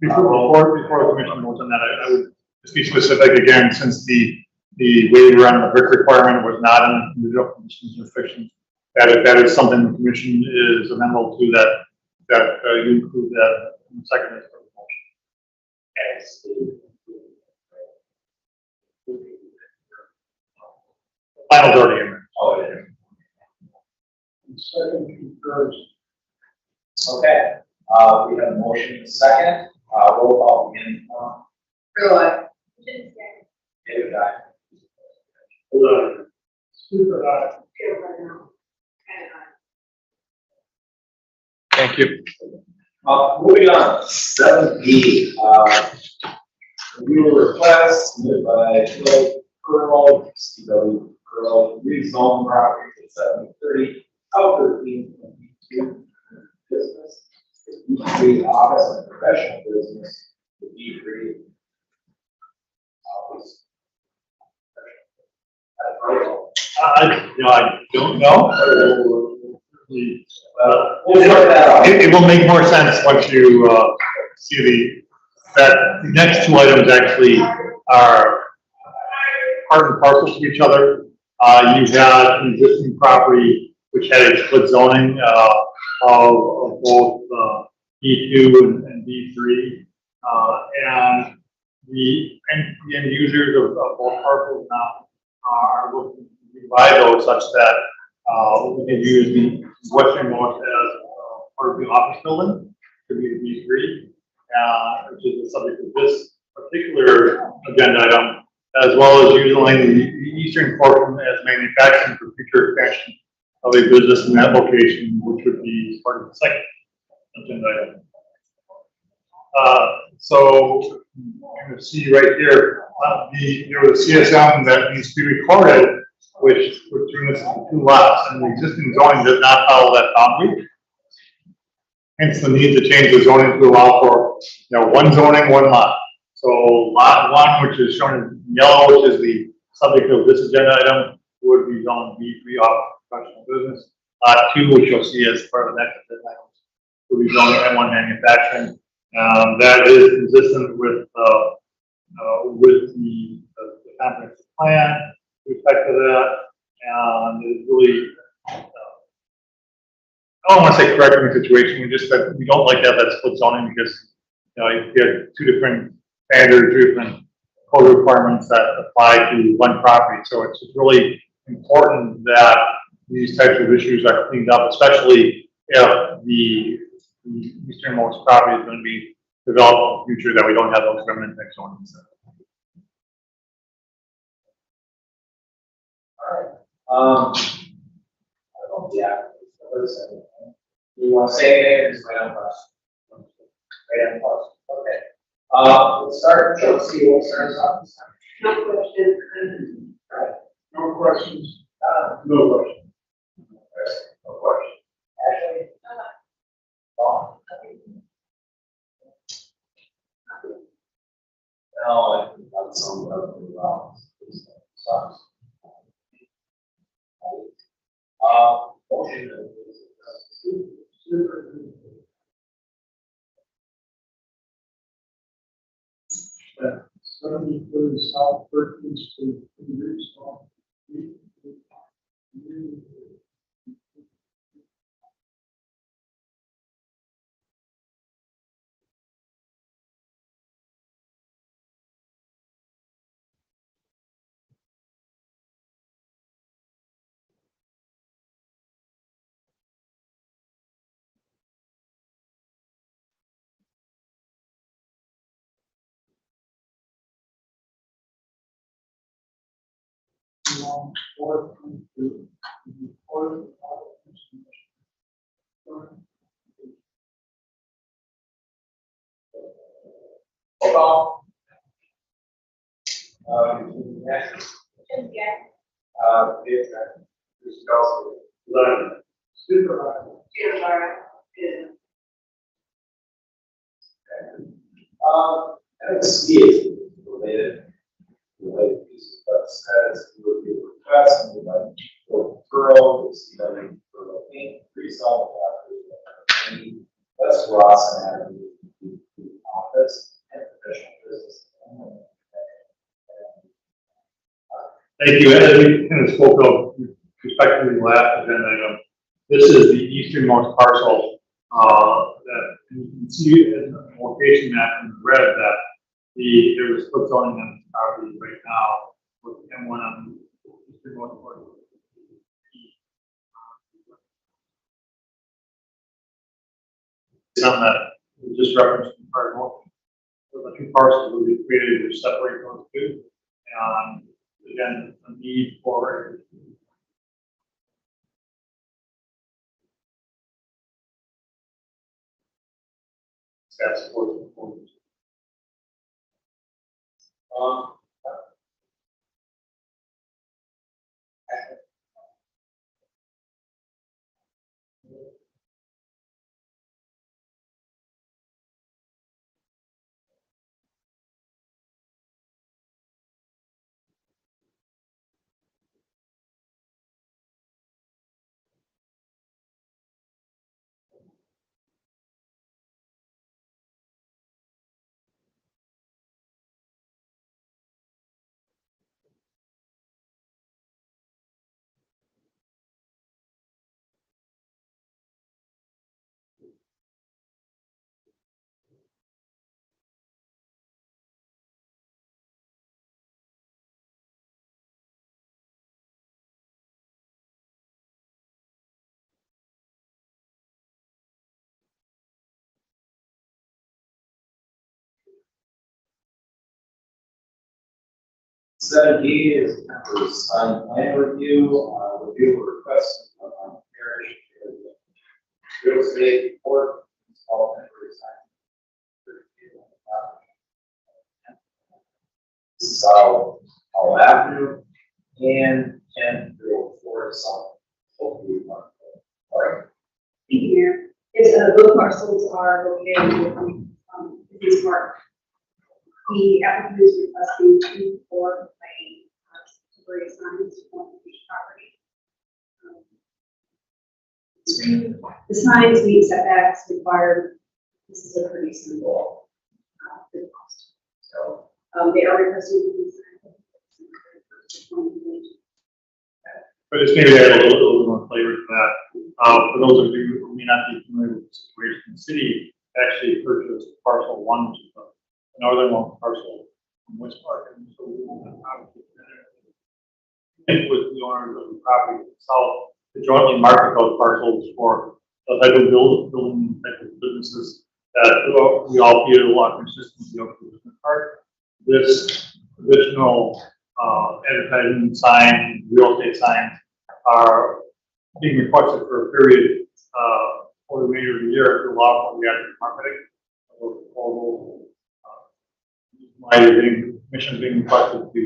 Before the commission goes on that, I would just be specific again, since the waiver on the brick requirement was not in the individual conditions and restrictions. That is something the commission is amenable to, that you include that in the second for the motion. Final's already in there. Oh, yeah. Second concurs. Okay, we have a motion in a second, roll call again, Realize. David, aye. Super, Thank you. Moving on, 7B, review request submitted by Phil Pearl, CW Pearl, rezone property to 730, out 1322, business, B3 office and professional business, the B3 office. I don't know. We'll work that out. It will make more sense once you, see that the next two items actually are part and parcel to each other. You had an existing property which had a split zoning, of both, B2 and B3. And the end users of both parcels now are looking to divide those such that, we can use the westernmost as part of the office building, to be the B3, which is the subject of this particular agenda item, as well as using the eastern portion as manufacturing for future expansion of a business in that location, which would be part of the second agenda item. So you can see right here, there was a CSM that needs to be recorded, which would turn this into 2 lots, and the existing zoning does not follow that boundary. Hence the need to change the zoning to allow for, one zoning, 1 lot. So lot 1, which is shown in yellow, which is the subject of this agenda item, would be zoned B3 off professional business. Lot 2, which you'll see as part of the next agenda item, would be zoned M1 manufacturing. That is consistent with the comprehensive plan with respect to that, and it's really, I don't want to say correcting the situation, we just that we don't like to have that split zoning because, you get 2 different standards, 2 different code requirements that apply to one property. So it's really important that these types of issues are cleaned up, especially if the easternmost property is going to be developed in the future, that we don't have those remnant next zonings. I don't know, yeah. You want to say anything or just wait on question? Wait on question, okay. Let's start, Chelsea, we'll start us off this time. No question. Right. No questions? No question. No question. Ashley? Dawn? No, I think that's some of the, sucks. Motion. That 73 South Berkeley Street, install. Hold on. Next. Dave, Bruce Kelsey. Len. Supervisor. NXC is related piece, but says it would be a request and like for referral, it's for paint, resell, that's Ross and Adam, the office and professional business. Thank you. As we kind of spoke of with respect to the last agenda item, this is the easternmost parcel, that you can see in the location map in the red that there was split zoning on this property right now with M1 on the easternmost parcel. Some that was just referenced in part of motion. So the 2 parcels will be created to separate those 2. And again, a need for staff support. Um, 7D is temporary sign plan review, review of requests from parish real estate or all temporary sign. This is all Avenue and 1004 South. Right. Thank you, Mayor. Yes, both parcels are located within, this park. The applicant is requesting 2 4 by 8 temporary signs on each property. The signs meet setbacks required. This is a pretty simple cost. So they are requesting these signs. But just maybe add a little more flavor to that. For those of you who may not be familiar with the situation, the city actually purchased parcel 1, which is the northernmost parcel from West Park. And so we will have obviously and with the owners of the property itself to jointly market those parcels for the type of building type of businesses that we all feel a lot of consistency of the business part. This traditional advertising sign, real estate signs are being requested for a period for the remainder of the year to allow for the active marketing. My commission being requested to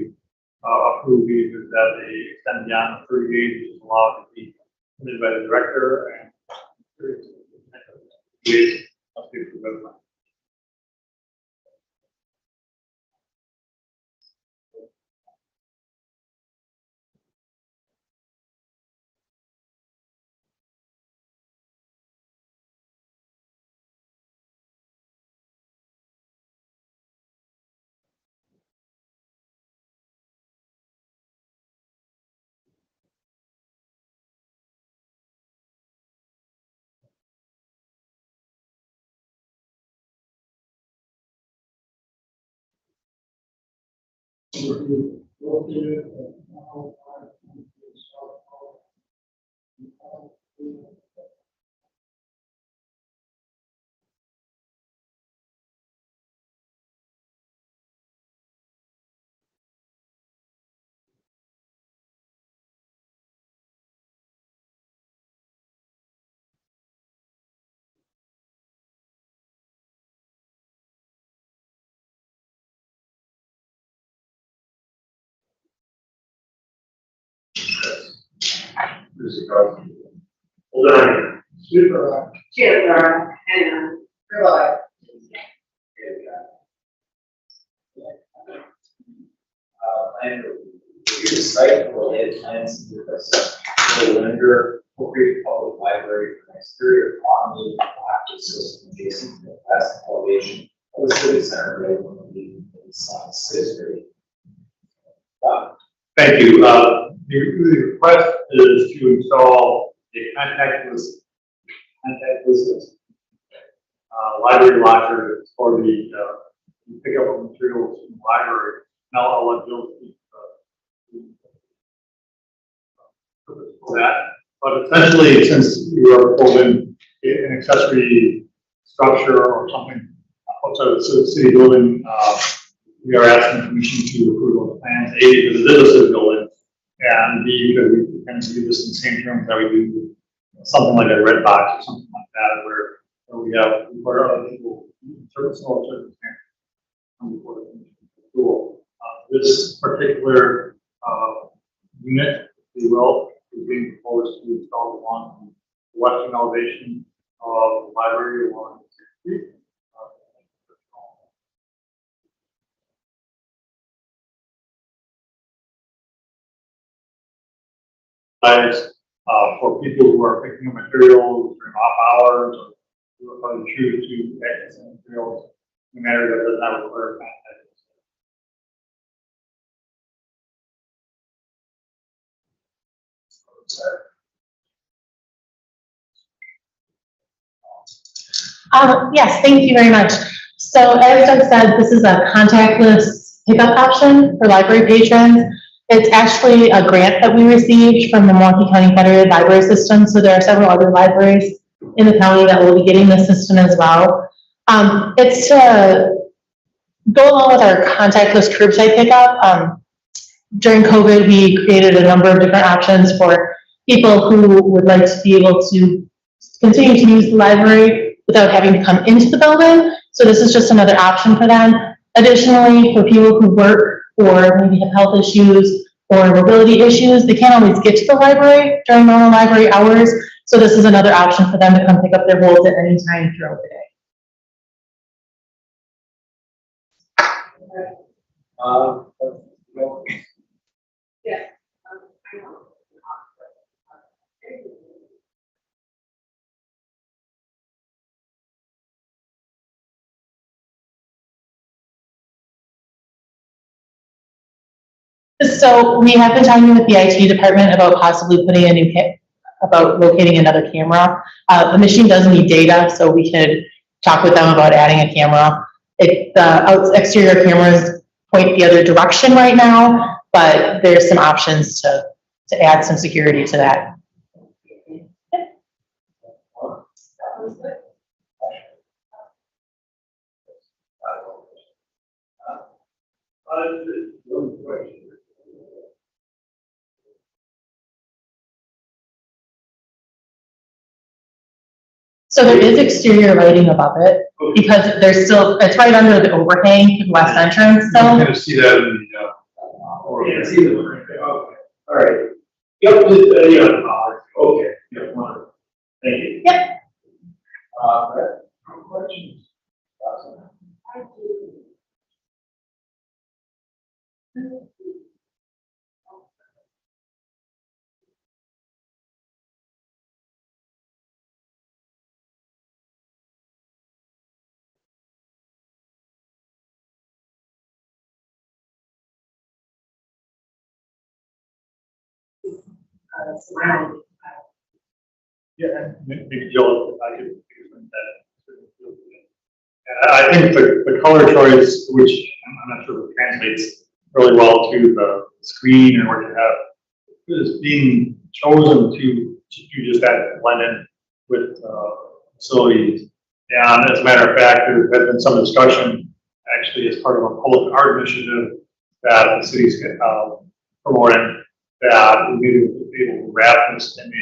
approve these is that they extend beyond the 30 days, which is allowed to be submitted by the director and 30 days must be approved by the planning. Located at 105 Hold on. Super. Chair, and Rilla. Plan review site related plans to the lender, appropriate public library for an exterior automated active system adjacent to the west elevation of the city center right on the south city. Thank you. The request is to install a contactless library locker for the pickup of materials from the library. Now I'll let Bill speak for that. But essentially, since we are proposing an accessory structure or something outside of the city building, we are asking the commission to approve those plans. A, because it is a city building, and B, because we kind of do this in the same terms that we do something like a red box or something like that, where we have other people certain small circumstances come before the commission for approval. This particular unit, if you will, is being proposed to install along the western elevation of the library along 6th Street. For people who are picking up materials during off hours or who are choose to access the materials in a manner that does not require contact. Yes, thank you very much. So as Doug said, this is a contactless pickup option for library patrons. It's actually a grant that we received from the Milwaukee County Federated Library System. So there are several other libraries in the county that will be getting this system as well. It's to go along with our contactless curbside pickup. during COVID, we created a number of different options for people who would like to be able to continue to use the library without having to come into the building. So this is just another option for them. Additionally, for people who work or maybe have health issues or mobility issues, they can't always get to the library during normal library hours. So this is another option for them to come pick up their holds at any time throughout the day. Yeah. So we have been talking with the IT department about possibly putting a new about locating another camera. The machine does need data, so we could talk with them about adding a camera. The exterior cameras point the other direction right now, but there's some options to add some security to that. So there is exterior lighting above it, because there's still, it's right under the overhang to the west entrance, You so. can kind of see that in the, Yeah, see the, okay, all right. Yep, okay, yeah, wonderful. Thank you. Yep. Brett, no questions? Surrounding. yeah, and maybe Jill, I could explain that. And I think the color choice, which I'm not sure if it translates really well to the screen and what you have, is being chosen to do just that blend in with facilities. And as a matter of fact, there has been some discussion, actually, as part of a public art initiative that the city's promoting, that we maybe be able to wrap this in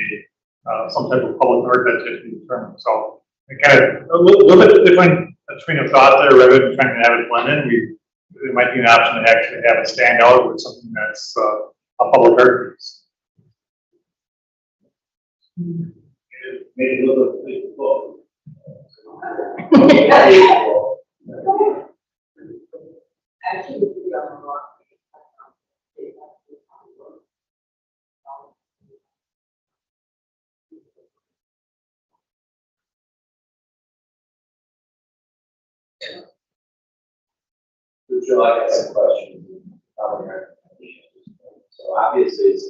some type of public art that's yet to be determined. So it kind of a little bit different train of thought there, rather than trying to have it blend in. It might be an option to actually have it stand out with something that's a public art piece. Maybe a little bit of Actually, we could be on the wrong. Jill, I got some questions. So obviously it's.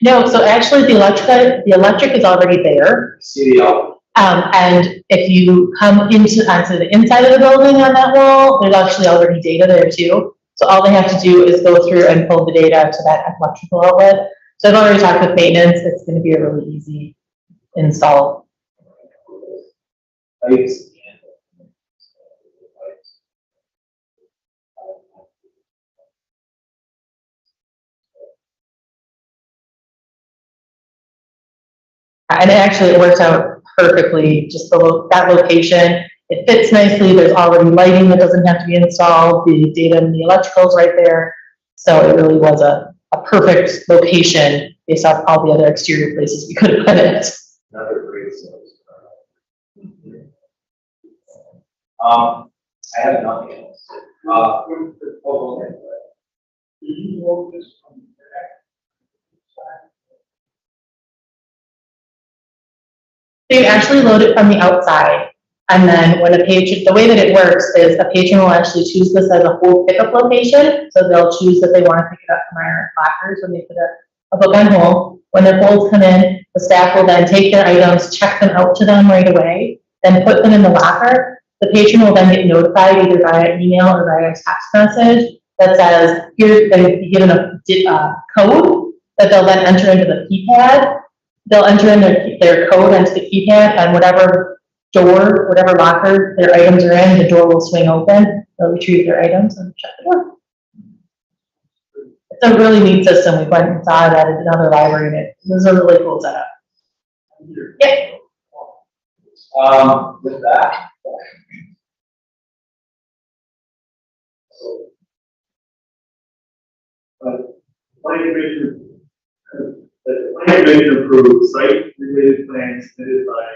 No, so actually the electric is already there. CDL. And if you come onto the inside of the building on that wall, there's actually already data there too. So all they have to do is go through and pull the data to that electrical outlet. So I've already talked with maintenance. It's going to be a really easy install. And it works out perfectly, just that location. It fits nicely. There's already lighting that doesn't have to be installed. The data and the electrical's right there. So it really was a perfect location based off all the other exterior places we could have put it. Another great source. I have nothing else. Do you know this from the back? So you actually load it from the outside, and then when the way that it works is a patron will actually choose this as a whole pickup location. So they'll choose that they want to pick it up from our lockers when they put a book on hold. When their holds come in, the staff will then take their items, check them out to them right away, then put them in the locker. The patron will then get notified either via email or via text message that says, here, they'll be given a code that they'll then enter into the keypad. they'll enter in their code onto the keypad, and whatever door, whatever locker their items are in, the door will swing open. They'll retrieve their items and shut the door. It's a really neat system. We went and saw it at another library, and it was a really cool setup. Yeah. With that. Planning commission, the planning commission approved site-related plans submitted by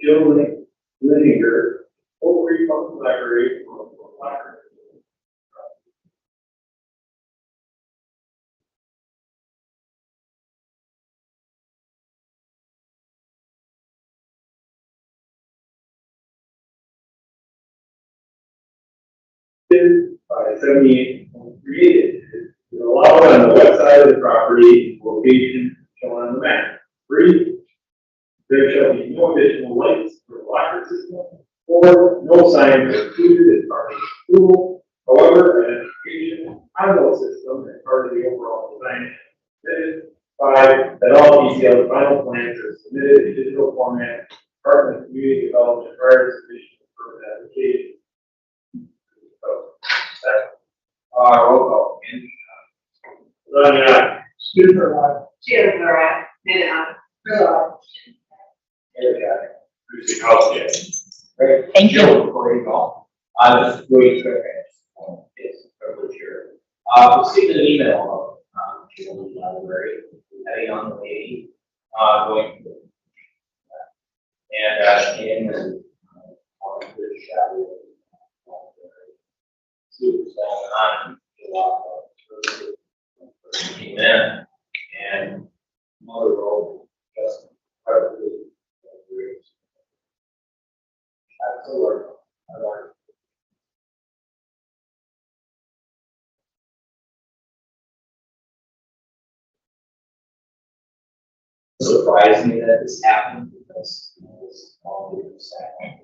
Joe Linear, Oak Creek Public Library, for library. By 78 created is allowed on the west side of the property, location shown on the map. 3, there shall be no additional lights for the locker system, 4, no signs are included as part of the approval. However, an education convo system as part of the overall design is submitted. 5, that all detailed final plans are submitted in digital format, Department of Community Development prior to submission of permit application. Roll call. Schaefer, Jennifer, I, Minna, Great. Thank you. Jill, before you go, just really quick, it's a privilege here. Received an email of, Jill in the library, had a young lady, going through. And, she came and, wanted to chat with see what was going on, a lot of came in, and mother role just incredibly great. That's the word. I learned. It surprised me that this happened because it was all the same.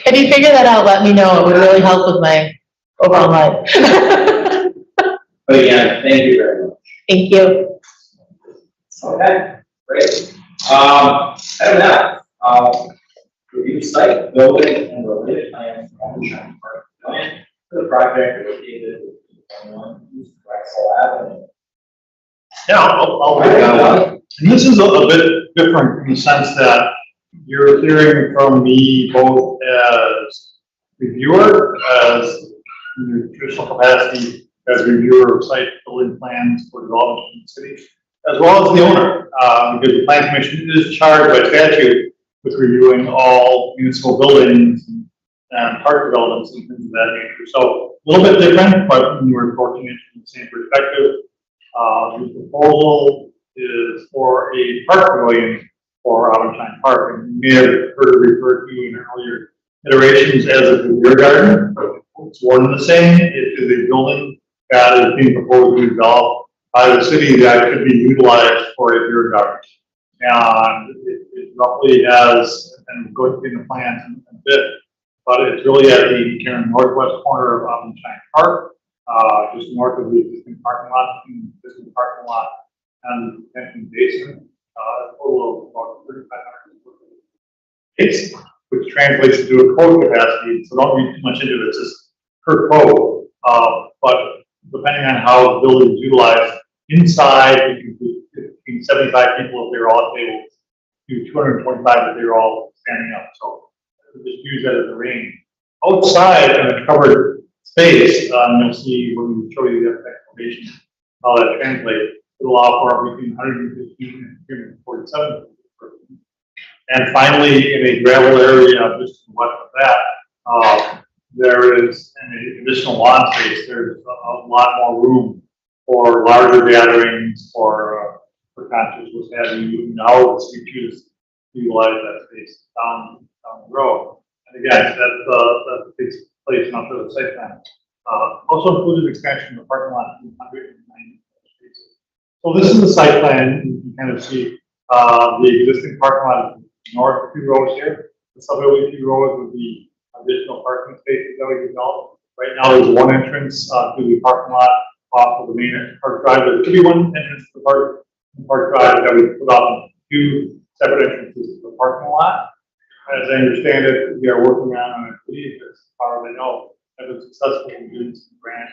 If you figure that out, let me know. It would really help with my overall life. But again, thank you very much. Thank you. Okay, great. Item F, review site, building, and related plans for Allentown Park Pavilion for the project located at 21 East Drexel Avenue. Yeah, I'll break that one. And this is a bit different in the sense that you're hearing from me both as reviewer, as in your traditional capacity as reviewer of site building plans for development in the city, as well as the owner, because the Plan Commission is charged by statute with reviewing all municipal buildings and park developments and things of that nature. So a little bit different, but we were approaching it from the same perspective. The proposal is for a park pavilion for Allentown Park, and you may have heard it referred to in earlier iterations as a beer garden. It's one and the same. It is a building that is being proposed to be developed by the city that could be utilized for a beer garden. And it roughly has, and we'll go through the plans in a bit, but it's really at the kind of northwest corner of Allentown Park, just north of the existing parking lot, and the detention basin. A total of about 3,500 space, which translates into a code capacity. So don't read too much into it. It's just per code. But depending on how the building is utilized, inside it can be between 75 people if they're all at tables, to 225 if they're all standing up. So just use that as a range. Outside in a covered space, you'll see when we show you the explanation how that translates. It'll allow for between 115 and 347. And finally, in a gravel area just west of that, there is an additional lawn space. There's a lot more room for larger gatherings, for concerts, what have you. Now we choose to utilize that space down the road. And again, that takes place after the site plan. Also included expansion of the parking lot to 190 spaces. So this is the site plan. You can kind of see the existing parking lot is north of 2 rows here. The southerly 2 rows would be additional parking spaces that we developed. Right now, there's one entrance to the parking lot off of the main park drive. There could be one entrance to the park drive that we put off 2 separate entrances to the parking lot. As I understand it, we are working on, and I believe as far as I know, have been successful in doing some grants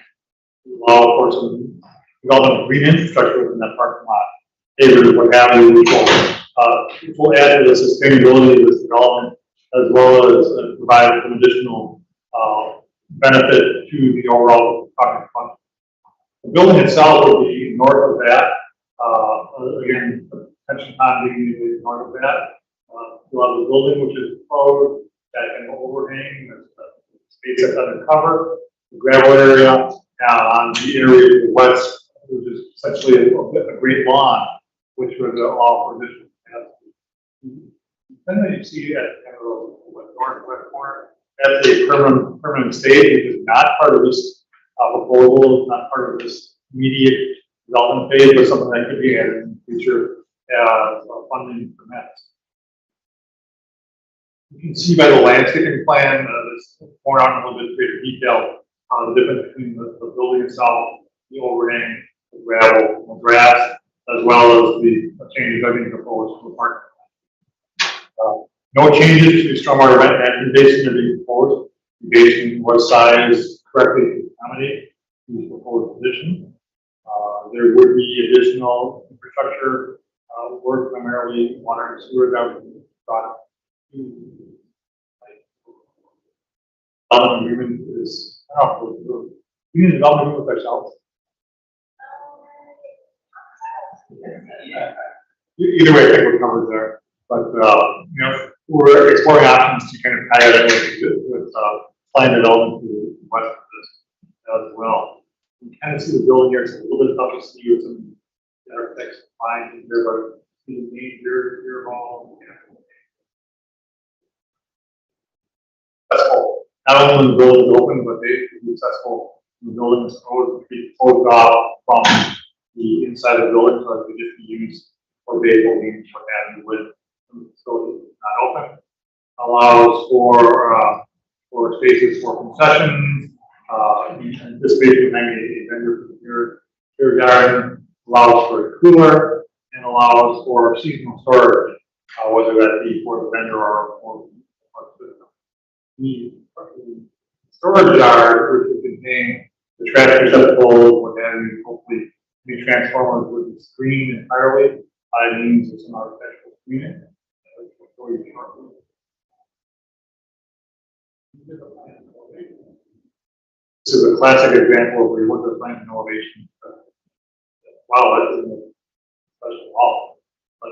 to allow for some development of green infrastructure within that parking lot. Pavers, what have you, which will add to the sustainability of this development, as well as provide some additional benefit to the overall project fund. The building itself will be north of that. Again, pension pond being north of that. We'll have the building, which is proposed, that can overhang, the space that's undercover, the gravel area, on the area to the west, which is essentially a great lawn, which would allow for additional capacity. Then you see at kind of the northwest corner, that's a permanent stage, which is not part of this proposal, it's not part of this immediate development phase, but something that could be added in the future funding permits. You can see by the landscaping plan, this more out in a little bit greater detail, the difference between the building itself, the overhang, the gravel, the grass, as well as the changes that are being proposed to the park. No changes to the stormwater management basin are being proposed. The basin was sized correctly to accommodate these proposed additions. There would be additional infrastructure work, primarily water and sewer, that would be brought to. Development agreement is, I don't know, we need a development agreement with ourselves. Either way, I think we're covered there. But, you know, we're exploring options to kind of tie it in with planned development to the west of this as well. You can kind of see the building here. It's a little bit tough to see with some architects behind here, but the main here all. That's cool. Not only the building is open, but they can be accessible. The building is closed off from the inside of the building, so it could just be used for vehicle means, what have you, with the facility not open. Allows for spaces for concessions, anticipation of having a vendor for your garden, allows for a cooler, and allows for seasonal storage, whether that be for the vendor or for the storage yard, which would contain the trash receptacle, what have you, hopefully be transformers would be screened entirely by means of some architectural screening. This is a classic example of where you look at plant innovation. Wow, that isn't a special law. But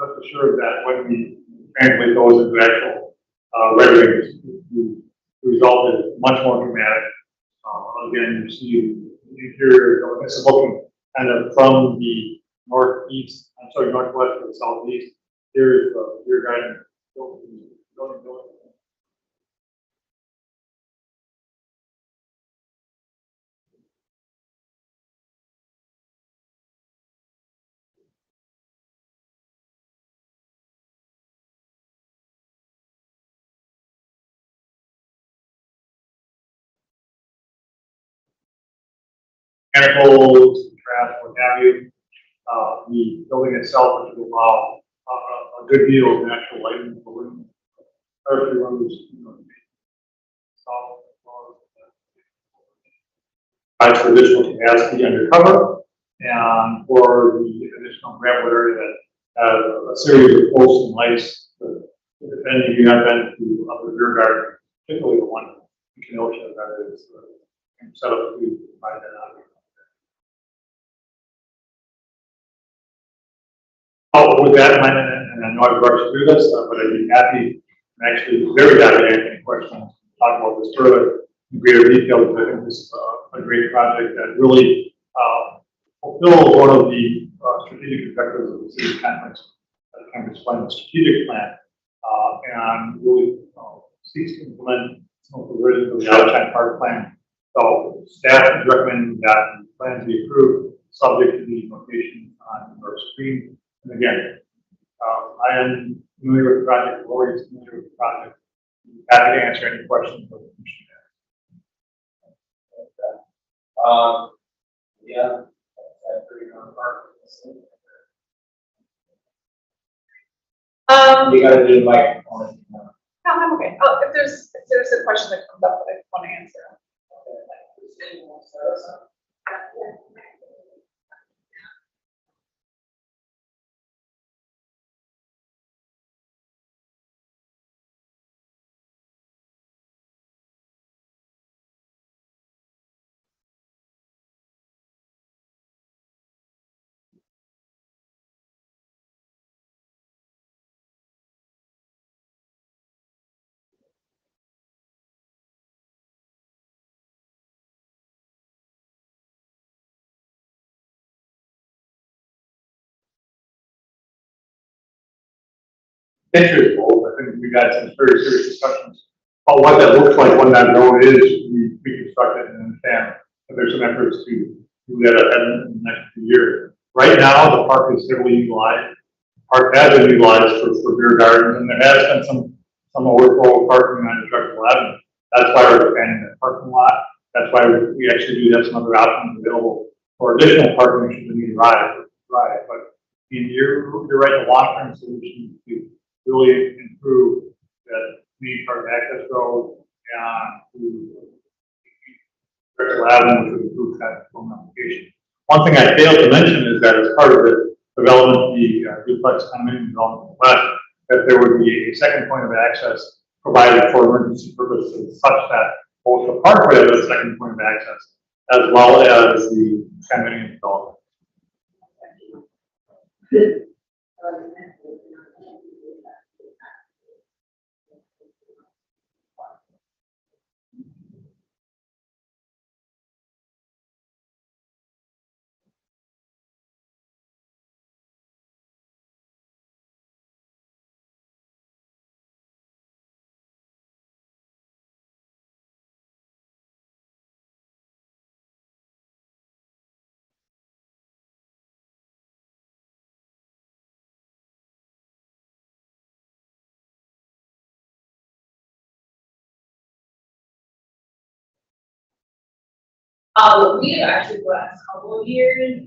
rest assured that when we translate those into actual renderings, the result is much more dramatic. Again, you see the interior, this is looking kind of from the northwest to the southeast. Here's the rear garden building. Chemicals, trash, what have you. The building itself, which will allow a good deal of natural lighting in the building. Especially rooms, you know, provides for additional capacity undercover, and for the additional gravel area that has a series of posts and lights. Depending if you have been to other rear gardens, particularly the one in Kenosha that is set up to provide that out. With that in mind, and I know I've rushed through this, but I'd be happy, and actually very happy to answer any questions, talk about this further in greater detail, because I think this is a great project that really fulfills one of the strategic objectives of the city conference, kind of explain the strategic plan, and really seeks to implement some of the provisions of the Outshine Park plan. So staff is recommending that the plan be approved, subject to the location on our screen. And again, I am familiar with the project, Lori is familiar with the project. Happy to answer any questions for the commission. Yeah. I agree on part. You gotta do the microphone. No, I'm okay. Oh, if there's a question that comes up that I want to answer. Pictures, I think we've had some very serious discussions about what that looks like when that road is reconstructed and understand that there's some efforts to do that ahead in the next few years. Right now, the park is heavily utilized. The park has been utilized for beer gardens, and there has been some overflow parking on Instructional Avenue. That's why we're expanding that parking lot. That's why we actually do have some other options available for additional parking should the need arise. But I mean, you're right, the long-term solution to really improve that main part of access road and to Circle Avenue, which would improve traffic flow and application. One thing I failed to mention is that as part of the development, the duplex condominium development west, that there would be a second point of access provided for emergency purposes such that both the park would have a second point of access as well as the condominium development. We have actually the last couple of years,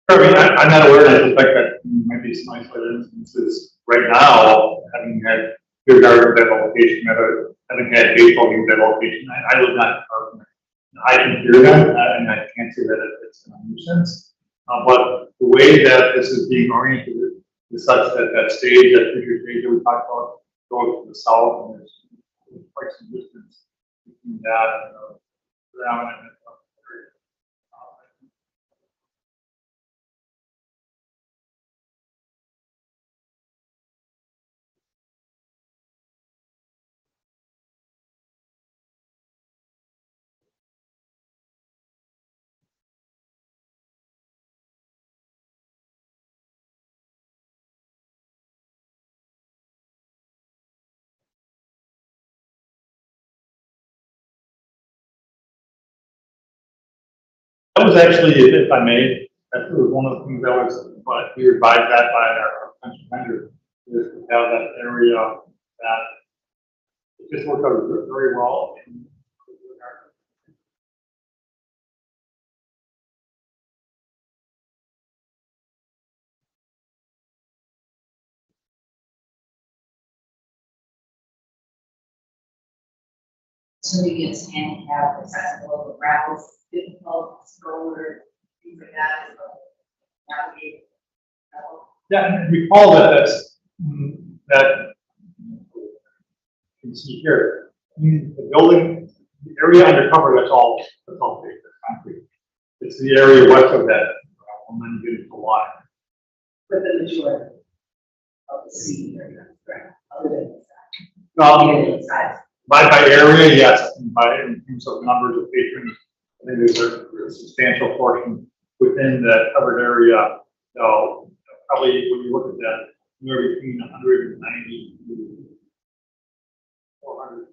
I mean, I'm not aware, and I suspect that might be some isolated instances right now, having had beer garden at that location, having had baseball games at that location. I live not far from it. I can hear them, and I can't say that it's a nuisance. But the way that this is being oriented is such that that stage, that future stage that we talked about, goes to the south, and there's quite some distance between that and around and area. That was actually, if I may, that was one of the things that was, but we were advised that by our potential vendor, is to have that area that it just worked out very well. assuming it's handicap accessible, gravel's difficult, stroller, things like that, so navigate. Yeah, and recall that that, you can see here, the building, the area under cover, that's all paved, that's concrete. It's the area west of that, and then you get into the water. For the majority of the seating area, correct, other than Um, the size. by area, yes, and in terms of numbers of patrons, I think there's a substantial portion within that covered area. So probably when you look at that, anywhere between 190 to 400.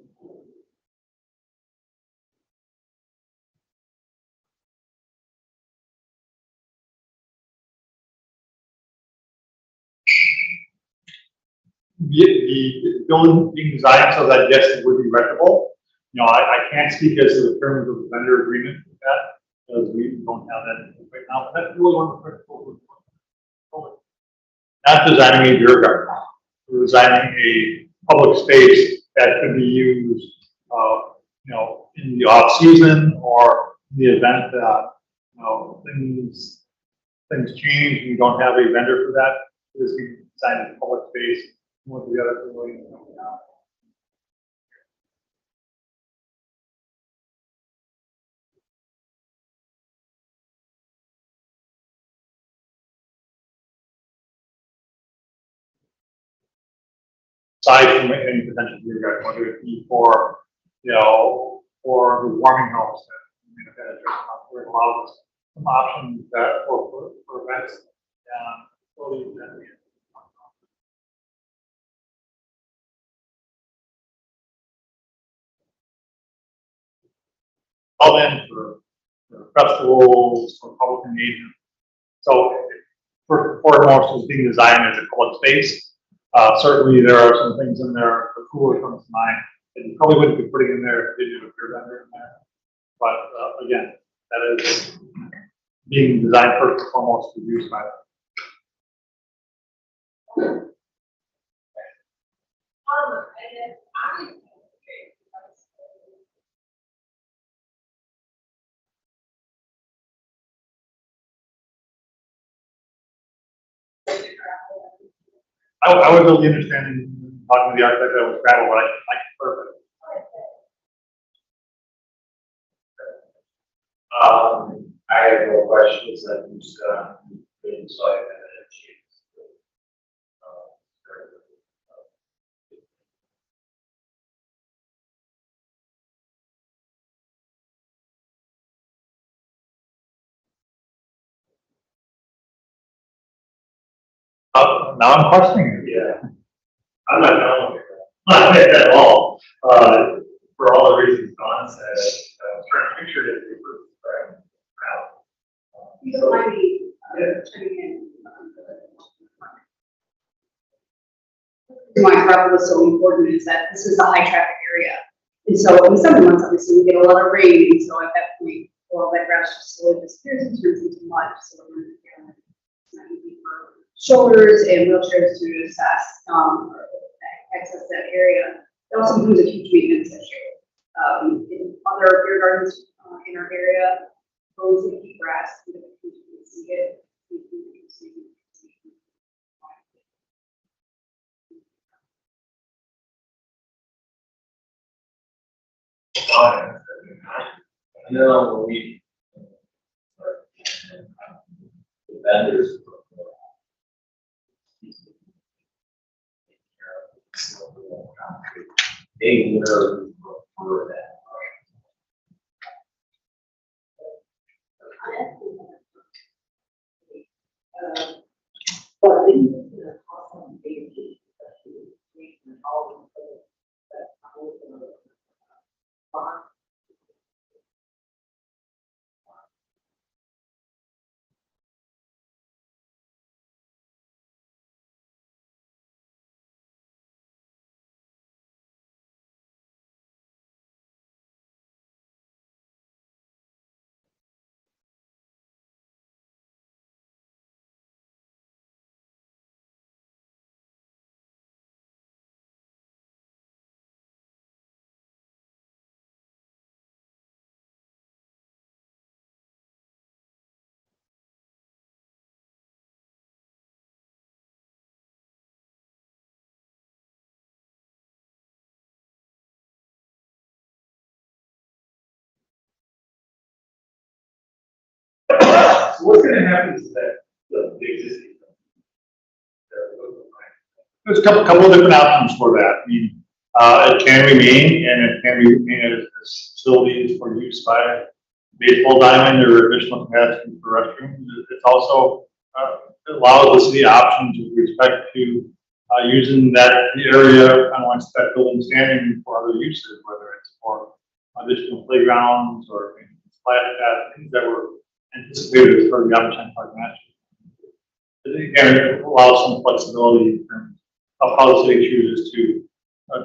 The building being designed so that yes, it would be rentable. You know, I can't speak as to the terms of the vendor agreement with that, because we don't have that right now, but that's really one of the critical. Not designing a beer garden, we're designing a public space that could be used, you know, in the off season or in the event that, you know, things change and you don't have a vendor for that. Because we designed a public space, one of the other building. Aside from any potential beer garden, whether it be for, you know, for the warming house where it allows some options that for events and facilities that we. All in for festivals, for public engagement. So first and foremost is being designed as a public space. Certainly there are some things in there, the cooler comes to mind, that you probably wouldn't be putting in there if you didn't have a beer vendor in there. But again, that is being designed first and foremost to be used by them. I was really interested in talking to the architect that was gravel, but I confirm it. I have no questions, I'm just, so I haven't had a chance. Now I'm questioning it. Yeah. I'm not done with it. Not at all. For all the reasons Don said, I was trying to picture it. You don't mind me, checking in. Why gravel is so important is that this is a high traffic area. And so in the summer months, obviously, we get a lot of rain, and so at that point, all that grass just slowly disappears and turns into mud. So it's not easy for shoulders and wheelchairs to access that area. It also becomes a huge maintenance issue. In other beer gardens in our area, those that keep grass, you can see it. No, we. The vendors. They literally prefer that. But I think it's gonna cost them maybe, all that. So what's gonna happen to that, the existing? There's a couple of different options for that. I mean, it can remain, and it can remain as facilities for use by baseball diamond or additional capacity for restrooms. It's also, it allows the city options with respect to, using that area, kind of like that building standing for other uses, whether it's for additional playgrounds or splash pad, things that were anticipated as part of the Albertine Park Master. Again, it allows some flexibility in terms of how the city chooses to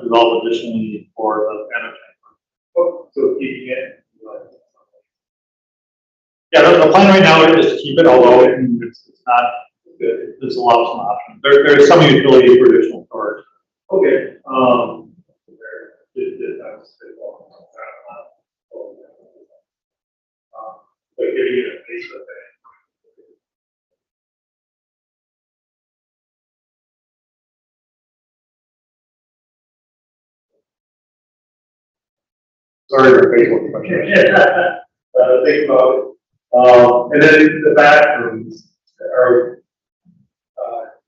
develop additionally for the Albertine Park. Oh, so keeping it. Yeah, the plan right now is to keep it, although it's not, there's a lot of some options. There's some utility for additional storage. Okay, but giving it a face of it. Sorry for Facebook question. Think about it. And then the bathrooms are,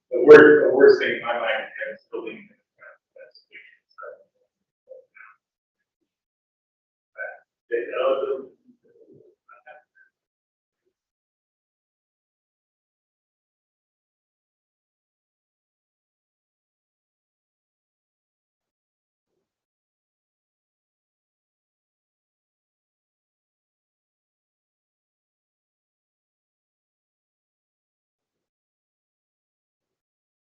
the worst thing in my mind is building.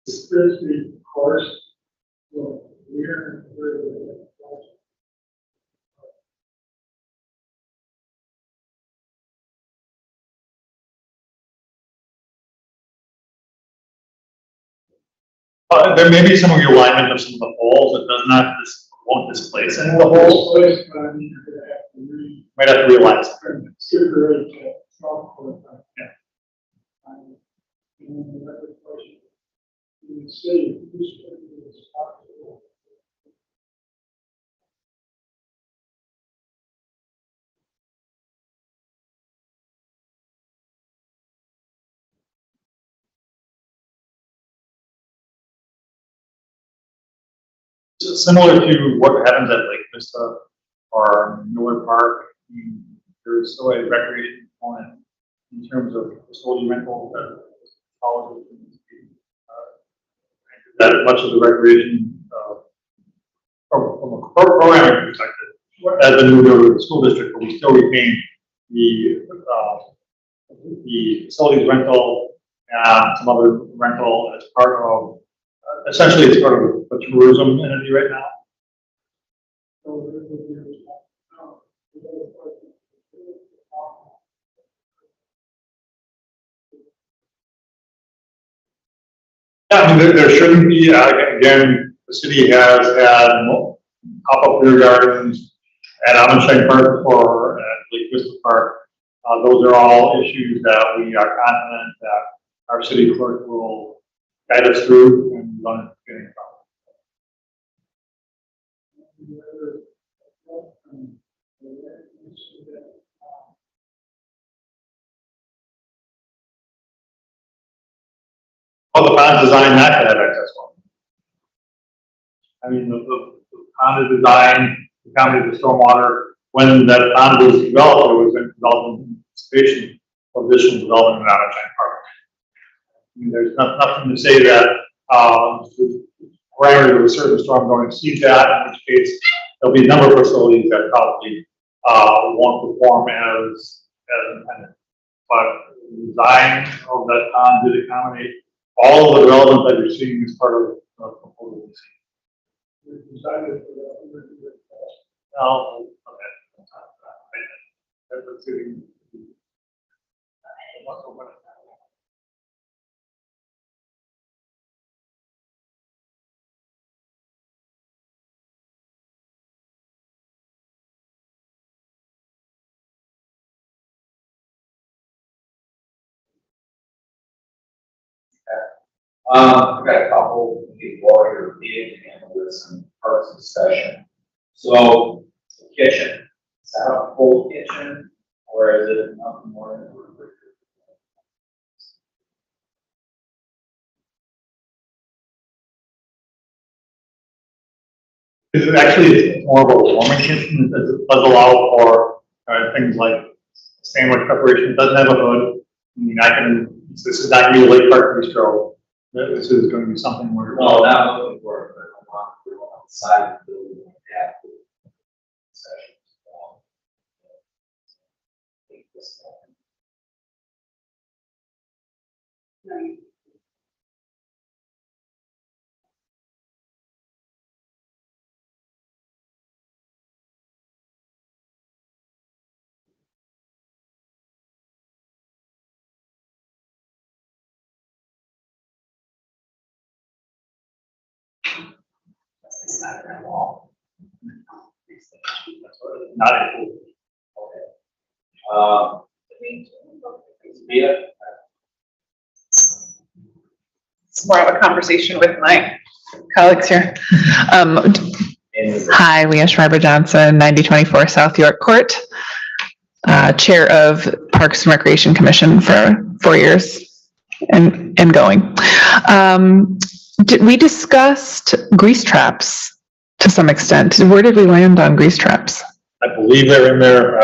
Especially, of course, well, we're. There may be some realignment of some of the holes. It does not, won't displace any of the holes. Place, but I mean, you're gonna have to really Might have to realign some. figure it out. Yeah. And the other question, you would say, who's going to be responsible? Similar to what happens at Lake Vista or Miller Park, there's still a recreation component in terms of facility rental that colleges that much of the recreation from a programming perspective as a new school district, but we still retain the facilities rental and some other rental as part of essentially it's part of a tourism entity right now. Yeah, I mean, there shouldn't be, again, the city has had pop-up beer gardens at Allenstein Park or at Lake Vista Park. Those are all issues that we are confident that our city clerk will guide us through and run it getting problem. Well, the pond designed not to have access water. I mean, the pond is designed to accommodate the stormwater. When that pond was developed, it was developed in anticipation of additional development in Allenstein Park. I mean, there's nothing to say that the parameters of a certain storm don't exceed that, in which case there'll be a number of facilities that probably won't perform as intended. But the design of that pond did accommodate all of the development that you're seeing as part of the proposal. No, okay. That's assuming. I've got a couple of people already repeated to handle this in parts of the session. So, kitchen, is that a full kitchen or is it nothing more than a refrigerator? Because actually it's more of a warming kitchen, it does allow for things like sandwich preparation, it doesn't have a hood. I mean, this is not your Lake Park Bistro. This is going to be something where. No, not looking for it, but I want to go outside of the building and have the sessions. It's not that wall. Not a pool. Yeah. It's more of a conversation with my colleagues here. Hi, Leah Schreiber Johnson, 9024 South York Court, Chair of Parks and Recreation Commission for 4 years and going. We discussed grease traps to some extent. Where did we land on grease traps? I believe they're in there,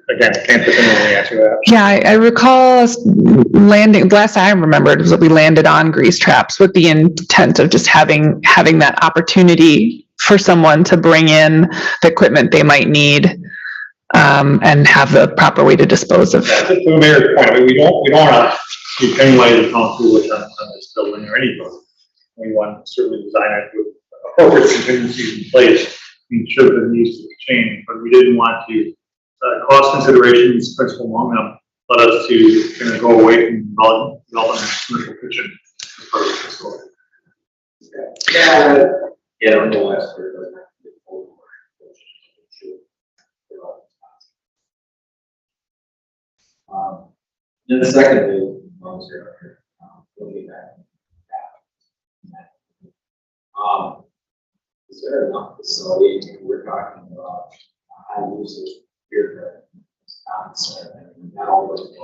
again, can't definitively answer that. Yeah, I recall us landing, last I remembered was that we landed on grease traps with the intent of just having that opportunity for someone to bring in the equipment they might need, and have the proper way to dispose of. Yeah, to the mayor's point, I mean, we don't want to be penalized and come through with on this building or any building. We want to certainly design it with appropriate contingencies in place, ensure that it needs to change, but we didn't want to, cost considerations, principal among them, led us to kind of go away from developing a commercial kitchen as part of the facility. Yeah, on the last word. Then secondly, looking at is there enough facility, we're talking about high usage here, not all those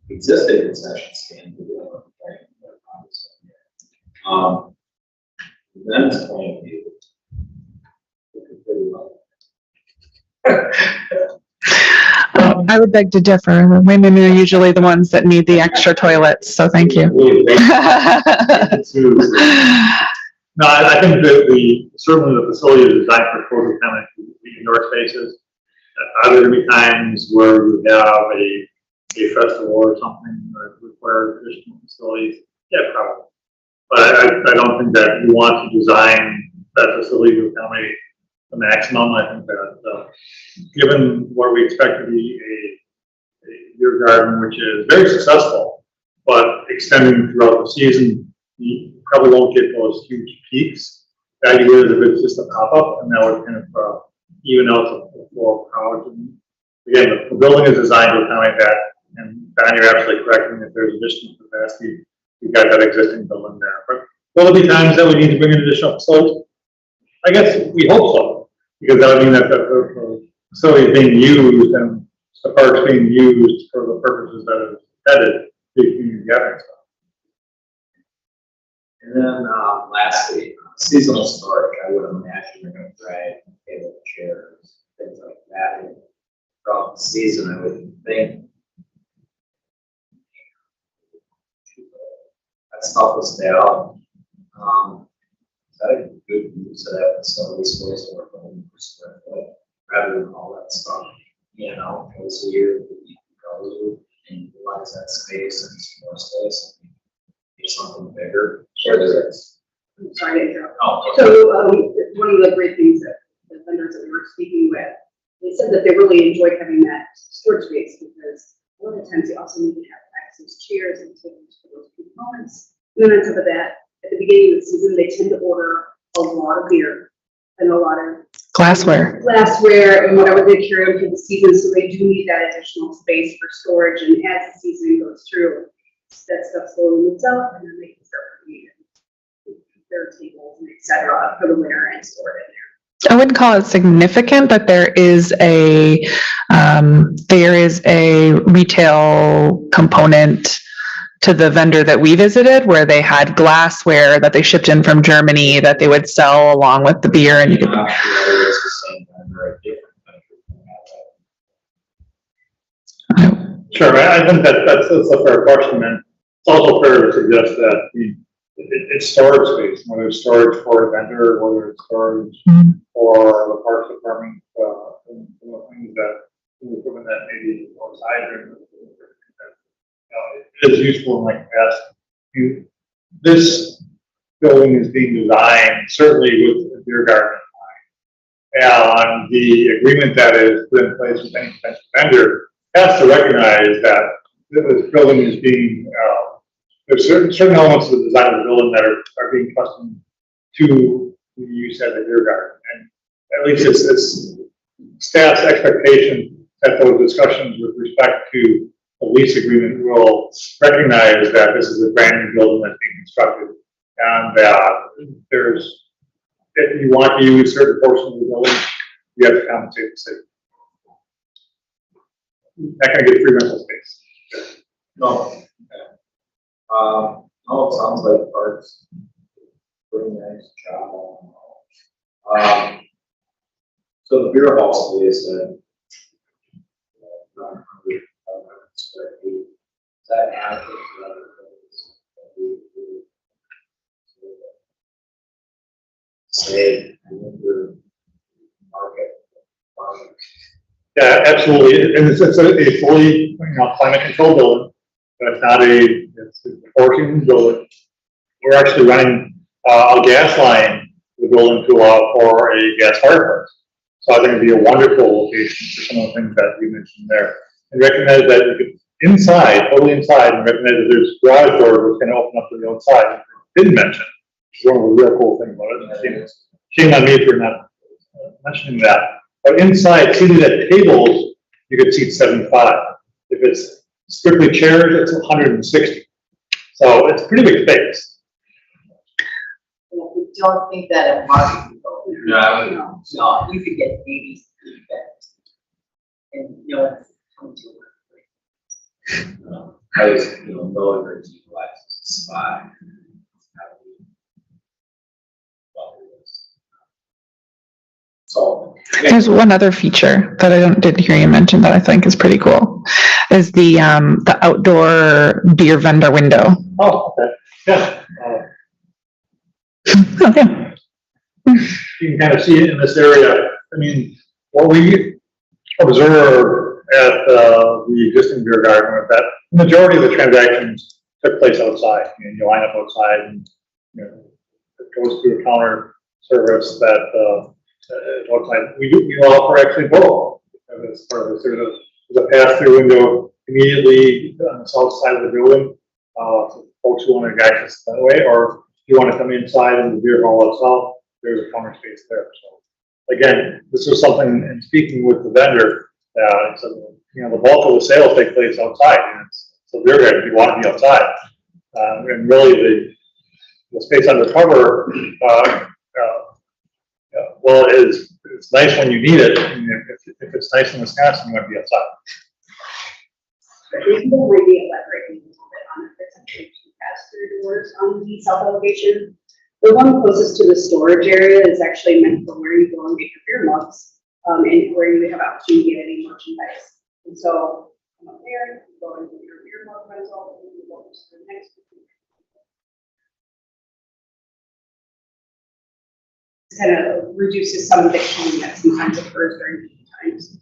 existing concession stands. Ben's point of view. I would beg to differ. The women are usually the ones that need the extra toilets, so thank you. No, I think that certainly the facility is designed for code kind of indoor spaces. Are there going to be times where we have a festival or something that requires additional facilities? Yeah, probably. But I don't think that you want to design that facility to accommodate the maximum. I think that given what we expect to be a year garden, which is very successful, but extending throughout the season, you probably won't get those huge peaks. The idea is if it's just a pop-up, and that would kind of even out the flow of crowds. And again, the building is designed to accommodate that. And Don, you're absolutely correct. And if there's additional capacity, we've got that existing building there. But will there be times that we need to bring in additional facilities? I guess we hope so, because that would mean that the facility is being used and the park's being used for the purposes that it's intended, the community gathering stuff. And then lastly, seasonal storage, I would imagine you're going to drag table chairs, things like that in throughout the season, I would think. That stuff will stay out. Is that a good use of that facility space or per square foot rather than all that stuff, twice a year, and utilize that space and some more space, and do something bigger, whether it's. I'm sorry to interrupt. Oh, So, one of the great things that the vendors that we were speaking with, they said that they really enjoyed having that storage space because a lot of times they also need to have access chairs and tables for those components. And then on top of that, at the beginning of the season, they tend to order a lot of beer and a lot of Glassware. and whatever they carry over the season. So they do need that additional space for storage. And as the season goes through, that stuff slowly moves out and then they can start putting their tables and et cetera for the winter and store it in there. I wouldn't call it significant, but there is a retail component to the vendor that we visited, where they had glassware that they shipped in from Germany that they would sell along with the beer, and you could. I'm not sure whether it's the same vendor or a different vendor. Sure, I think that's a fair question, and it's also fair to suggest that it's storage space, whether it's storage for a vendor, whether it's storage for the parks department, things that, equipment that maybe outside there. It is useful in like past. This building is being designed certainly with a beer garden in mind. And the agreement that is put in place with any potential vendor has to recognize that this building is being, there's certain elements of the design of the building that are being custom to the use as a beer garden. And at least it's staff's expectation that those discussions with respect to the lease agreement will recognize that this is a brand new building that's being constructed, and if you want to use certain portions of the building, you have to compensate the city. Not gonna get free rental space. No. No, it sounds like parks pretty nice job. So the beer hall is 900 square feet. Is that adequate for other things? Say, market. Yeah, absolutely, and it's a fully, climate controlled building, but it's not it's a portion building. We're actually running a gas line to the building to allow for a gas fireplace. So I think it'd be a wonderful location for some of the things that we mentioned there. And recognize that you could inside, totally inside, and recognize that there's garage doors that's going to open up to the outside. Didn't mention, which is one of the real cool things about it. Shame on me for not mentioning that. But inside, seated at tables, you could seat 75. If it's strictly chairs, it's 160. So it's pretty big space. We don't think that a market. No. No, you could get babies and no one's coming to work. I was, military utilizes the spot. So. There's one other feature that I didn't hear you mention that I think is pretty cool, is the outdoor beer vendor window. Oh, okay. Yeah. Okay. You can kind of see it in this area. I mean, what we observe at the existing beer garden is that the majority of the transactions took place outside. You line up outside, and it goes through a counter service that outside. We offer actually both. As part of this, there's a pass-through window immediately on the south side of the building. For folks who want to access that way, or if you want to come inside in the beer hall itself, there's a counter space there. So again, this is something, and speaking with the vendor, so, the bulk of the sales take place outside, and so beer garden, if you want to be outside. And really the space undercover, well, it's nice when you need it. If it's nice in Wisconsin, you want to be outside. If you don't mind me elaborating a little bit on it, there's actually two pass-through doors on the south elevation. The one closest to the storage area is actually meant for where you go and get your beer mugs, and where you have opportunity to get any merchandise. And so, come up there, you go and get your beer mug rental, and you go to the next one. Kind of reduces some of the queuing that sometimes occurs during peak times.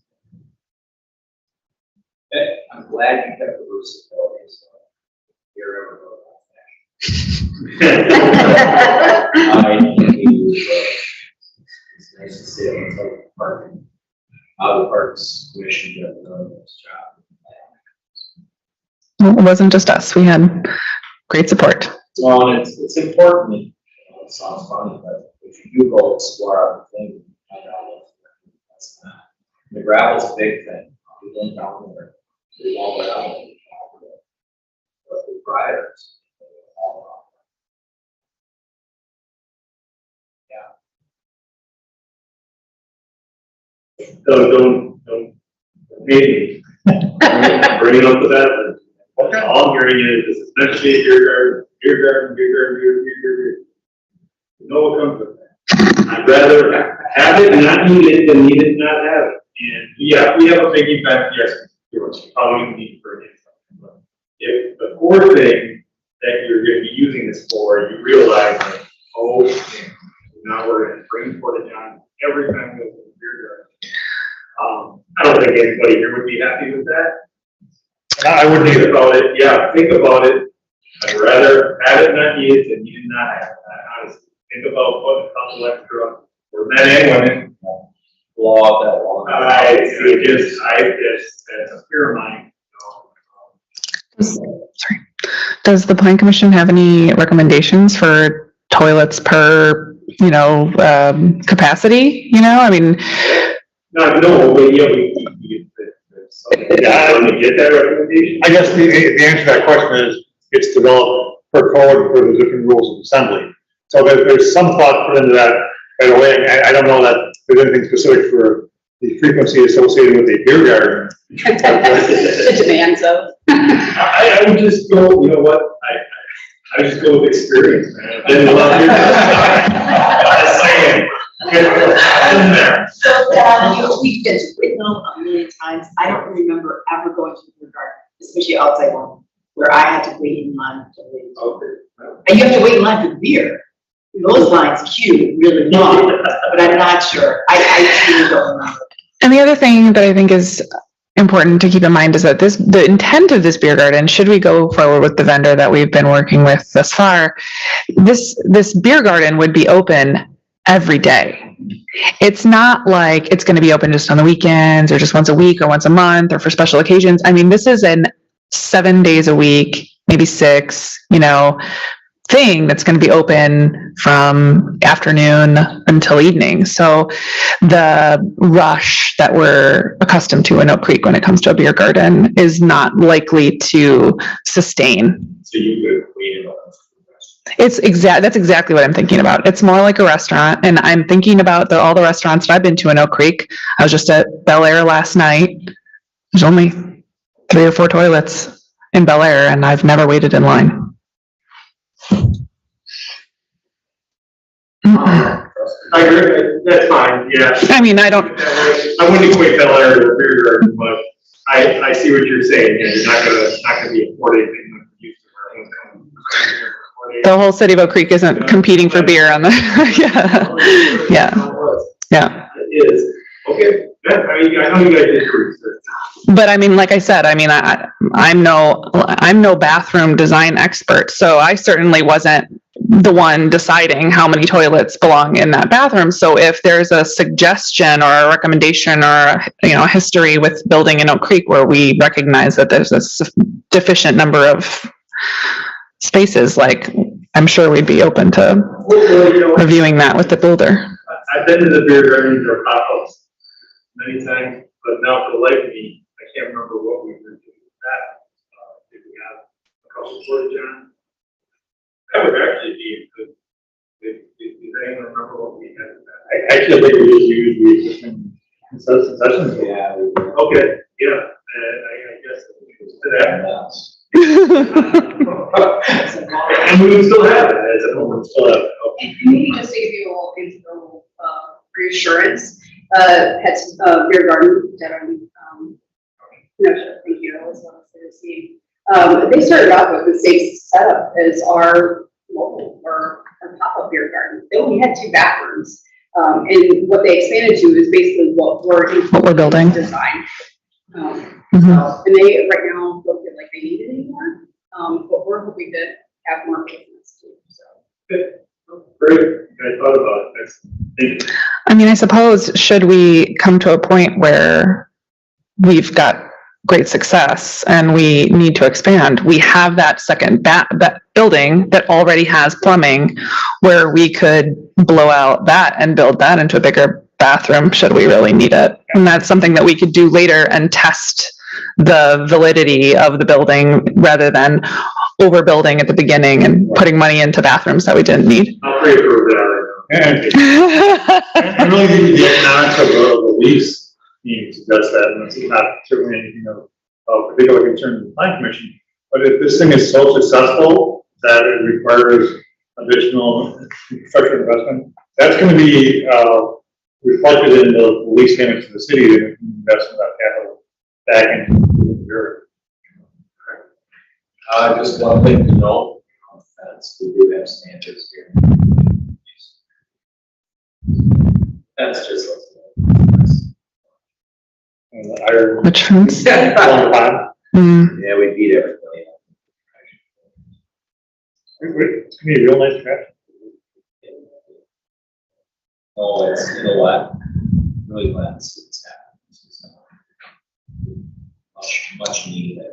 Okay, I'm glad you kept the versatility, so you're ever it's nice to see it in the park. The parks commission did a really nice job. It wasn't just us. We had great support. Well, and it's important. It sounds funny, but if you do go explore other things, find out that's not. The gravel's a big thing. We went down there. We all went out. But the riders. Don't maybe bring it up to that. Okay. All I'm hearing is, this is meant to be a beer garden. You know what comes with that. I'd rather have it and not need it than need it and not have it. And yeah, we have a big impact, yes, you're probably need for it. But if the core thing that you're gonna be using this for, you realize that, oh, man, now we're gonna bring Porta John every time we go to the beer garden. I don't think anybody here would be happy with that. I wouldn't think about it, yeah, think about it. I'd rather have it not need it than need it not have it. Honestly, think about putting a couple extra for men and women. Law of that law. That's a fear of mine. Sorry. Does the plan commission have any recommendations for toilets per, capacity? I mean, No, but yeah, we get that recommendation. I guess the answer to that question is, it's developed per code for the different rules of assembly. So there's some thought put into that right away. And I don't know that there's anything specific for the frequency associated with a beer garden. The demands of. I would just go, you know what, I would just go with experience, man. Then we'll have just saying. So, we've been written on a million times. I don't remember ever going to the beer garden, especially outside one, where I had to wait in line to wait. Okay. And you have to wait in line for beer. Those lines queue really long, but I'm not sure. I really don't remember. and the other thing that I think is important to keep in mind is that the intent of this beer garden, should we go forward with the vendor that we've been working with thus far, this beer garden would be open every day. It's not like it's going to be open just on the weekends or just once a week or once a month or for special occasions. I mean, this is an 7 days a week, maybe 6, thing that's going to be open from afternoon until evening. So the rush that we're accustomed to in Oak Creek when it comes to a beer garden is not likely to sustain. So you could wait on. That's exactly what I'm thinking about. It's more like a restaurant, and I'm thinking about all the restaurants that I've been to in Oak Creek. I was just at Bel Air last night. There's only 3 or 4 toilets in Bel Air, and I've never waited in line. I agree, that's fine, yeah. I mean, I don't. I wouldn't equate Bel Air to a beer garden, but I see what you're saying, yeah, you're not gonna be a 4-day thing like you used to. The whole city of Oak Creek isn't competing for beer on the, yeah. It is, okay, I know you guys did agree. But I mean, like I said, I'm no bathroom design expert, so I certainly wasn't the one deciding how many toilets belong in that bathroom. So if there's a suggestion or a recommendation or a history with building in Oak Creek where we recognize that there's a deficient number of spaces, I'm sure we'd be open to reviewing that with the builder. I've been to the beer gardens or pop-ups many times, but now for the life of me, I can't remember what we were doing with that. Did we have a couple of Porta John? That would actually be a good. Does anyone remember what we had with that? I actually think we just use the existing concessions. Yeah. Okay, yeah, I guess to that. And we would still have it as a moment, still have it. Okay. And maybe just to give you a little reassurance, had beer garden that no, sure, thank you, I always want to say the same. They started off with the same setup as our local or pop-up beer garden. They only had 2 bathrooms. And what they expanded to is basically what we're building. Design. Mhm. So, and they right now don't feel like they need it anymore. But we're hoping to have more business too, so. Great, I thought about it. Thank you. I mean, I suppose, should we come to a point where we've got great success and we need to expand, we have that second that building that already has plumbing where we could blow out that and build that into a bigger bathroom should we really need it. And that's something that we could do later and test the validity of the building rather than overbuilding at the beginning and putting money into bathrooms that we didn't need. I'll pre-approve that right now. I really need to get down to the lease needs to address that, and it's not certainly anything of particular concern to the plan commission. But if this thing is so successful that it requires additional infrastructure investment, that's gonna be, reflected in the lease payments to the city and invest in that capital back into the area. Just one thing to note, fence, we do have standards here. That's just. And the iron. Which fence? Along the line. Mm, Yeah, we beat everybody. It's gonna be a real nice track. Oh, it's, you know what? Really glad to see this happen. Much needed.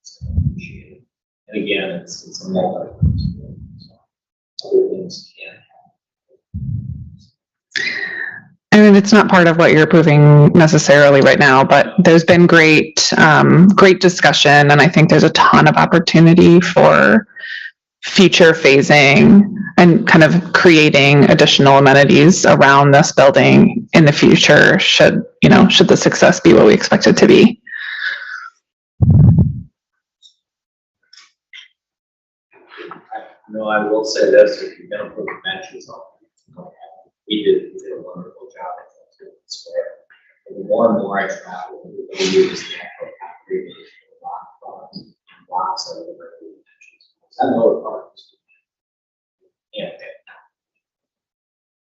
It's appreciated. And again, it's a multi. Other things can I mean, it's not part of what you're approving necessarily right now, but there's been great, great discussion, and I think there's a ton of opportunity for future phasing and kind of creating additional amenities around this building in the future, should the success be what we expect it to be. No, I will say this, if you're gonna put the benches on, we did a wonderful job at that square. The more and more I travel, we use the actual concrete, blocks of the benches. I know parts. Yeah.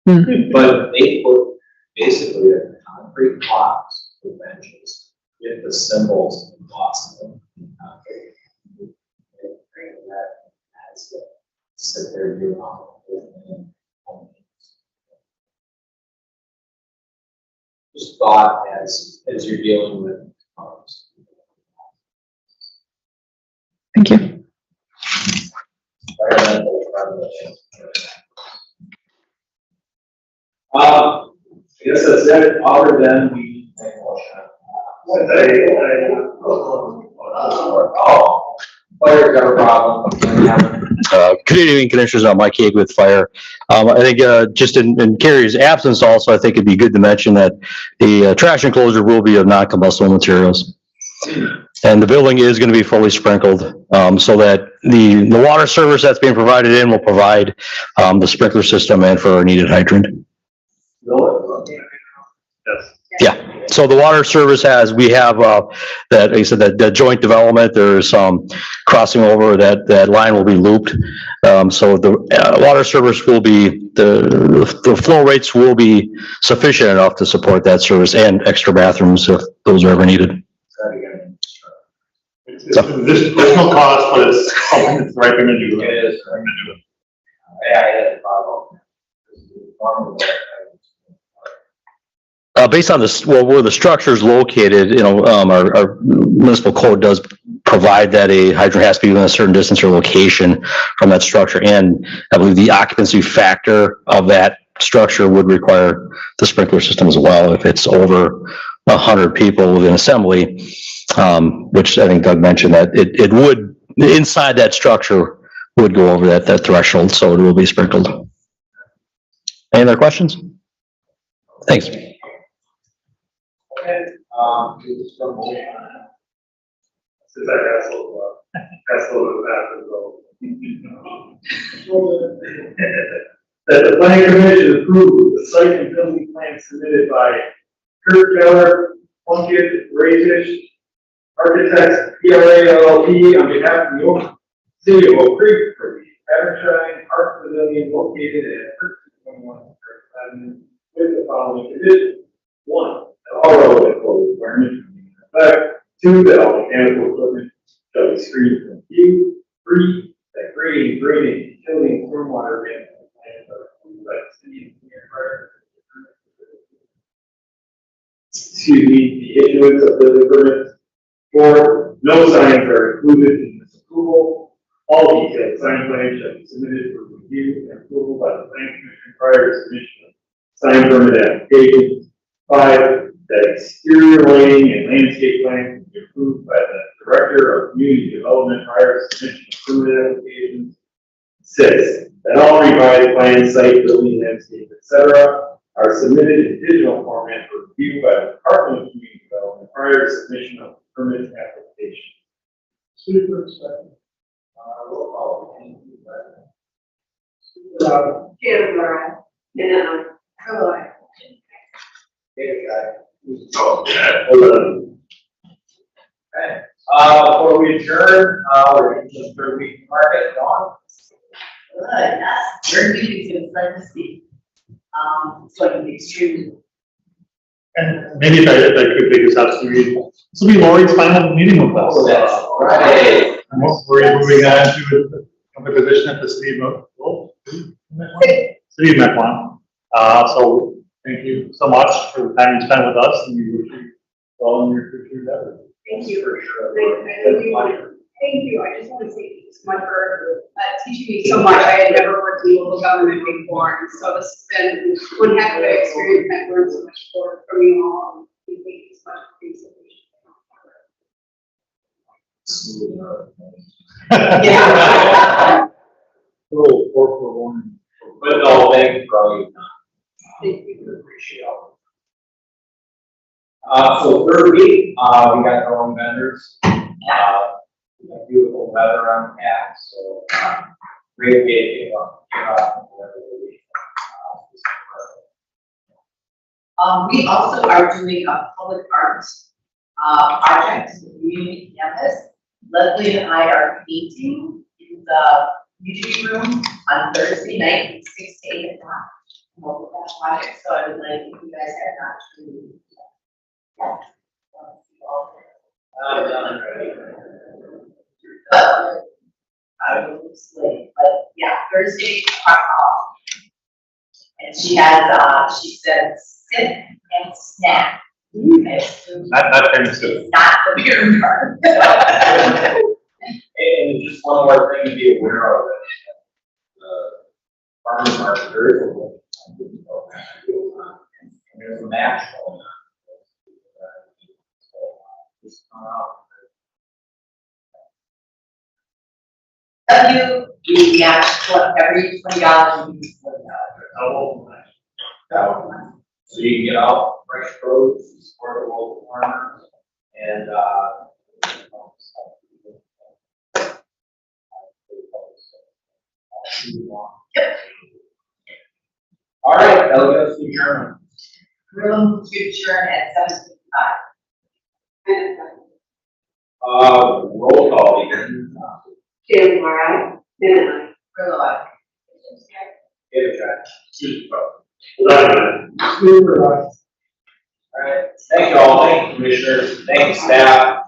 But they put basically a concrete blocks for benches with the symbols embossed in concrete. And that has to sit there and do all the thing. Just thought as you're dealing with cars. Thank you. I guess that's it, other than we make a motion. Oh, fire's got a problem. Good evening, Commissioners. I'm Mike Hague with Fire. I think just in Carrie's absence also, I think it'd be good to mention that the trash enclosure will be of non-combustible materials. And the building is going to be fully sprinkled, so that the water service that's being provided in will provide the sprinkler system and for our needed hydrant. Yes. Yeah, so the water service we have that, like I said, that joint development, there's crossing over, that line will be looped. So the water service will be, the flow rates will be sufficient enough to support that service and extra bathrooms if those are ever needed. It's additional cost, but it's something that's the right thing to do. It is. Yeah, I had a problem. Based on this, where the structure is located, our municipal code does provide that a hydrant has to be within a certain distance or location from that structure. And I believe the occupancy factor of that structure would require the sprinkler system as well if it's over 100 people within assembly, which I think Doug mentioned that it would, inside that structure, would go over that threshold, so it will be sprinkled. Any other questions? Thanks. Okay, just one more. Since I got a little That the planning commission approved the site and building plan submitted by Kurt Keller, Plunkett, Razish, Architects, PRA LLP on behalf of the city of Oak Creek for the Patternshine Art Pavilion located at 1321 Avenue with the following conditions. 1, that all relevant code requirements remain in effect. 2, that all mechanical equipment shall be screened from view. 3, that grading, drainage, utility, and stormwater management plans are approved by the city engineer prior to the issuance of building permits. 4, no signs are included in this approval. All detailed sign plans shall be submitted for review and approval by the planning commission prior to submission of sign permit applications. 5, that exterior lighting and landscape plans will be approved by the director of community development prior to submission of permit applications. 6, that all revised plans, site, building, landscape, etc., are submitted in digital format for review by the Department of Community Development prior to submission of permit application. Super excited. Roll call. Jim, Laura, and hello. David, guy. Okay. Okay, before we adjourn, we're in the third week market, Dawn. Good, yes, third week is gonna start to see. It's going to be extremely. And maybe if I could take this opportunity, this will be Lori's final meeting with us. Oh, that's right. And we're moving on to another position at the city of, city of Mequon. So thank you so much for the time you spent with us, and we wish you well in your future endeavors. Thank you. For sure. Thank you. I just want to say thank you so much for teaching me so much. I had never worked in local government before, and so this has been one heck of an experience. I've learned so much from you all. Thank you so much for being Yeah. Little 441. But no, thank you for all you've done. Thank you. We appreciate all. So third week, we got our own vendors. We got beautiful weather on tap, so, great day to get up. We also are doing a public art project in the community campus. Leslie and I are painting in the community room on Thursday night, from 6 to 8 o'clock. Local project, so I would like if you guys have not to. Yeah. I will explain, but yeah, Thursday, and she has, she said, sit and snack. I assume Not famous. it's not the beer garden. And just one more thing to be aware of, the farmers market, there is a and there's a match going on. Just come out. We match every $20, we use $40. So you can get out fresh produce, support the local farmers, and, all right, that'll get us to German. Room to adjourn at 7:55. Roll call, again. Jim, Laura, and David, guy. Super. All right, thank you all, thank you commissioners, thank you staff.